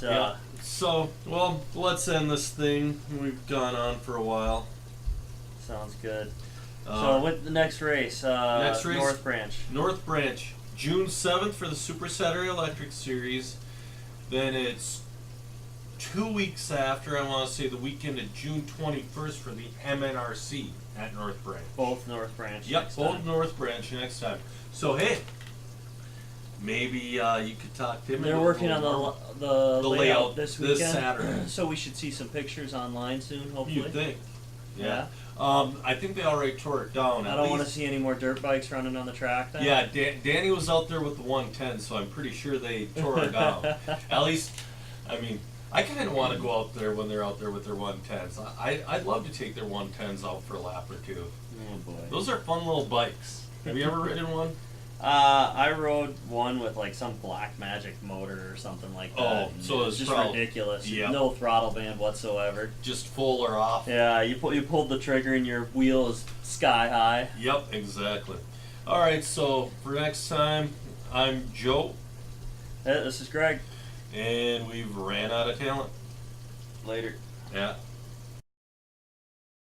So, well, let's end this thing. We've gone on for a while. Sounds good. So with the next race, North Branch. North Branch, June 7th for the Super Saturday Electric Series. Then it's 2 weeks after, I want to say the weekend of June 21st for the MNRC at North Branch. Both North Branch. Yep, next both time. North Branch next time. So, hey, maybe you could talk to him. They're working on the layout this weekend. This Saturday. So we should see some pictures online soon, hopefully. You think? Yeah. I think they already tore it down. I don't want to see any more dirt bikes running on the track then. Yeah, Danny was out there with the 110, so I'm pretty sure they tore it down. At least, I mean, I kind of want to go out there when they're out there with their 110s. I'd love to take their 110s out for a lap or two. Oh boy. Those are fun little bikes. Have you ever ridden one? I rode one with like some Black Magic motor or something like that. Oh, so it's just probably ridiculous. Yep. No throttle band whatsoever. Just full or off. Yeah, you pulled the trigger and your wheel is sky high. Yep, exactly. All right, so for next time, I'm Joe. Hey, this is Greg. And we've ran out of talent. Later. Yeah.